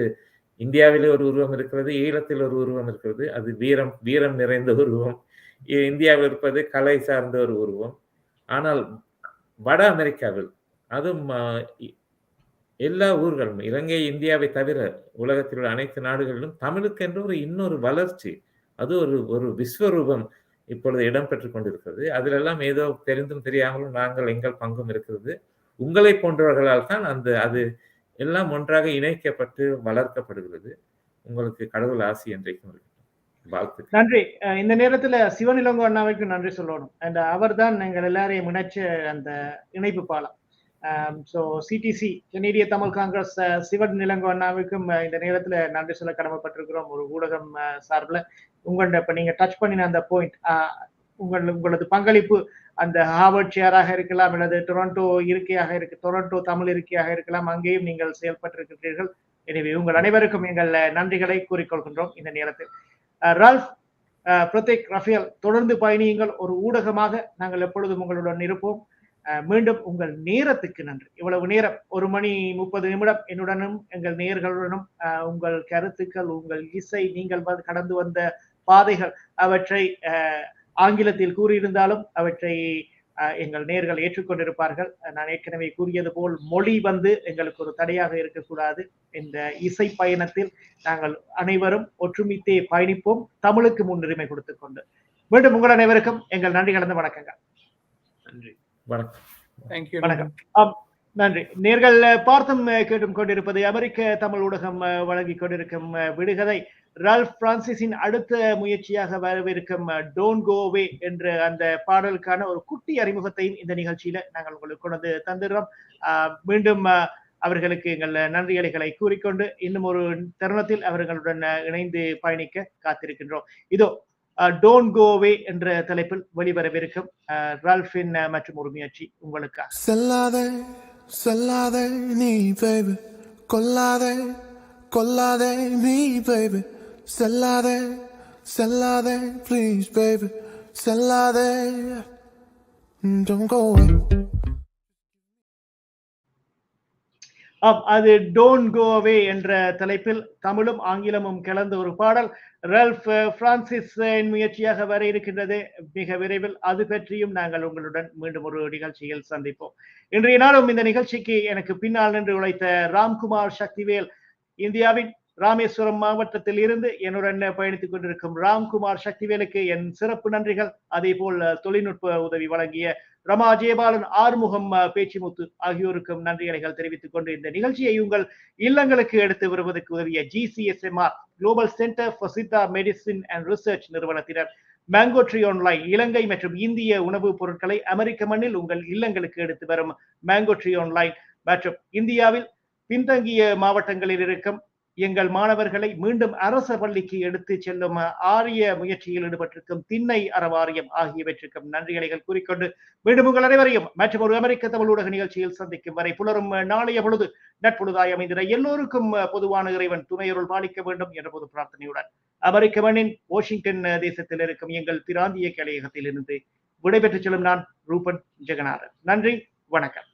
Speaker 5: இந்தியாவிலே ஒரு உருவம் இருக்கிறது, ஈழத்தில் ஒரு உருவம் இருக்கிறது. அது வீரம் நிறைந்த உருவம். இந்தியாவில் இருப்பது கலை சார்ந்த ஒரு உருவம். ஆனால் வட அமெரிக்காவில், அதுவும் எல்லா ஊர்களும், இலங்கை இந்தியாவை தவிர உலகத்தில் உள்ள அனைத்து நாடுகளிலும் தமிழுக்கென்று இன்னொரு வளர்ச்சி, அது ஒரு விஸ்வரூபம் இப்பொழுது இடம்பெற்றுக் கொண்டிருக்கிறது. அதிலெல்லாம் ஏதோ தெரிந்தும் தெரியாமலும் நாங்கள் எங்கள் பங்கும் இருக்கிறது. உங்களை போன்றவர்களால் தான் அது எல்லாம் ஒன்றாக இணைக்கப்பட்டு வளர்க்கப்படுகிறது. உங்களுக்கு கடவுள் ஆசி என்றைக்கும் இருக்கு. வாழ்த்து.
Speaker 1: நன்றி. இந்த நேரத்துல சிவனிலங்கோ அண்ணாவுக்கு நன்றி சொல்லணும். அண்ட் அவர் தான் எங்கள் எல்லாரையும் இணைச்ச அந்த இணைப்பு பாலம். ஸோ சிடிசி, கனேடிய தமிழ் காங்கிரஸ், சிவன் நிலங்கோ அண்ணாவுக்கும் இந்த நேரத்துல நன்றி சொல்ல கடமைப்பட்டிருக்கிறோம் ஒரு ஊடகம் சார்பில். உங்கள்கிட்ட இப்ப நீங்க டச் பண்ணின அந்த பாயிண்ட், உங்களது பங்களிப்பு அந்த ஹார்வர்ட் சேராக இருக்கலாம், அல்லது டொரண்டோ தமிழ் இருக்கையாக இருக்கலாம், அங்கேயும் நீங்கள் செயல்பட்டிருக்கிறீர்கள். எனவே உங்கள் அனைவருக்கும் எங்கள் நன்றிகளை கூறிக்கொள்கின்றோம் இந்த நேரத்தில். ரால்ஃப், பிரதேக், ரஃபேல், தொடர்ந்து பயணியுங்கள். ஒரு ஊடகமாக நாங்கள் எப்பொழுதும் உங்களுடன் இருப்போம். மீண்டும் உங்கள் நேரத்துக்கு நன்றி. இவ்வளவு நேரம் 1 மணி 30 நிமிடம் என்னுடனும் எங்கள் நேயர்களுடனும் உங்கள் கருத்துக்கள், உங்கள் இசை, நீங்கள் கடந்து வந்த பாதைகள், அவற்றை ஆங்கிலத்தில் கூறியிருந்தாலும் அவற்றை எங்கள் நேயர்கள் ஏற்றுக்கொண்டிருப்பார்கள். நான் ஏற்கனவே கூறியது போல் மொழி எங்களுக்கு ஒரு தடையாக இருக்கக்கூடாது. இந்த இசை பயணத்தில் நாங்கள் அனைவரும் ஒற்றுமித்தே பயணிப்போம், தமிழுக்கு முன்னுரிமை கொடுத்துக் கொண்டு. மீண்டும் உங்கள் அனைவருக்கும் எங்கள் நன்றி கலந்த வணக்கங்கள்.
Speaker 3: நன்றி.
Speaker 1: வணக்கம். நன்றி. நேர்கள் பார்த்தும் கேட்டும் கொண்டிருப்பது அமெரிக்க தமிழ் ஊடகம் வழங்கிக் கொண்டிருக்கும் விடுகதை. ரால்ஃப் பிரான்சிஸின் அடுத்த முயற்சியாக வரவிருக்கும் டோன்ட் கோ அவே என்ற அந்த பாடலுக்கான ஒரு குட்டி அறிமுகத்தையும் இந்த நிகழ்ச்சியில நாங்கள் உங்களுக்கு கொண்டு தந்துடுறோம். மீண்டும் அவர்களுக்கு எங்கள் நன்றிகளை கூறிக்கொண்டு இன்னும் ஒரு தருணத்தில் அவர்களுடன் இணைந்து பயணிக்க காத்திருக்கின்றோம். இதோ டோன்ட் கோ அவே என்ற தலைப்பில் வெளிவரவிருக்கும் ரால்ஃபின் மற்றும் ஒரு முயற்சி உங்களுக்காக.
Speaker 9: செல்லாதே செல்லாதே நீ பேபி, கொல்லாதே கொல்லாதே நீ baby, Sellathey Sellathey please baby, Sellathey don't go away.
Speaker 1: அது டோன்ட் கோ அவே என்ற தலைப்பில் தமிழும் ஆங்கிலமும் கலந்த ஒரு பாடல் ரால்ஃப் பிரான்சிஸ் முயற்சியாக வர இருக்கின்றது மிக விரைவில். அது பற்றியும் நாங்கள் உங்களுடன் மீண்டும் ஒரு நிகழ்ச்சியில் சந்திப்போம். இன்றைய நாளும் இந்த நிகழ்ச்சிக்கு எனக்கு பின்னால் நின்று உழைத்த ராம்குமார் சக்திவேல், இந்தியாவின் ராமேஸ்வரம் மாவட்டத்தில் இருந்து என்னுடன் பயணித்துக் கொண்டிருக்கும் ராம்குமார் சக்திவேலுக்கு என் சிறப்பு நன்றிகள். அதே போல் தொழில்நுட்ப உதவி வழங்கிய ரமா ஜெயபாலன், ஆறுமுகம் பேச்சிமுத்து ஆகியோருக்கும் நன்றிகளை தெரிவித்துக் கொண்டு இந்த நிகழ்ச்சியை உங்கள் இல்லங்களுக்கு எடுத்து வருவதற்கு உதவிய GCSMR global center for Siddha medicine and research நிறுவனத்தினர், மேங்கோ ட்ரீ ஆன்லைன், இலங்கை மற்றும் இந்திய உணவுப் பொருட்களை அமெரிக்க மண்ணில் உங்கள் இல்லங்களுக்கு எடுத்து வரும் மேங்கோ ட்ரீ ஆன்லைன், மற்றும் இந்தியாவில் பின்தங்கிய மாவட்டங்களில் இருக்கும் எங்கள் மாணவர்களை மீண்டும் அரச பள்ளிக்கு எடுத்து செல்லும் ஆரிய முயற்சியில் ஈடுபட்டிருக்கும் திண்ணை அறவாரியம் ஆகியவற்றுக்கும் நன்றிகளை கூறிக்கொண்டு மீண்டும் உங்கள் அனைவரையும் மற்றும் ஒரு அமெரிக்க தமிழ் ஊடக நிகழ்ச்சியில் சந்திக்கும் வரை புலரும் நாளைய பொழுது நட்பொழுதாய் அமைந்திட எல்லோருக்கும் பொதுவான இறைவன் துணையருள் பாலிக்க வேண்டும் என்ற பொது பிரார்த்தனையுடன் அமெரிக்க மண்ணின் வாஷிங்டன் தேசத்தில் இருக்கும் எங்கள் பிராந்திய கலையகத்தில் இருந்து விடைபெற்று செல்லும் நான் ரூபன் ஜெகநாதன். நன்றி, வணக்கம்.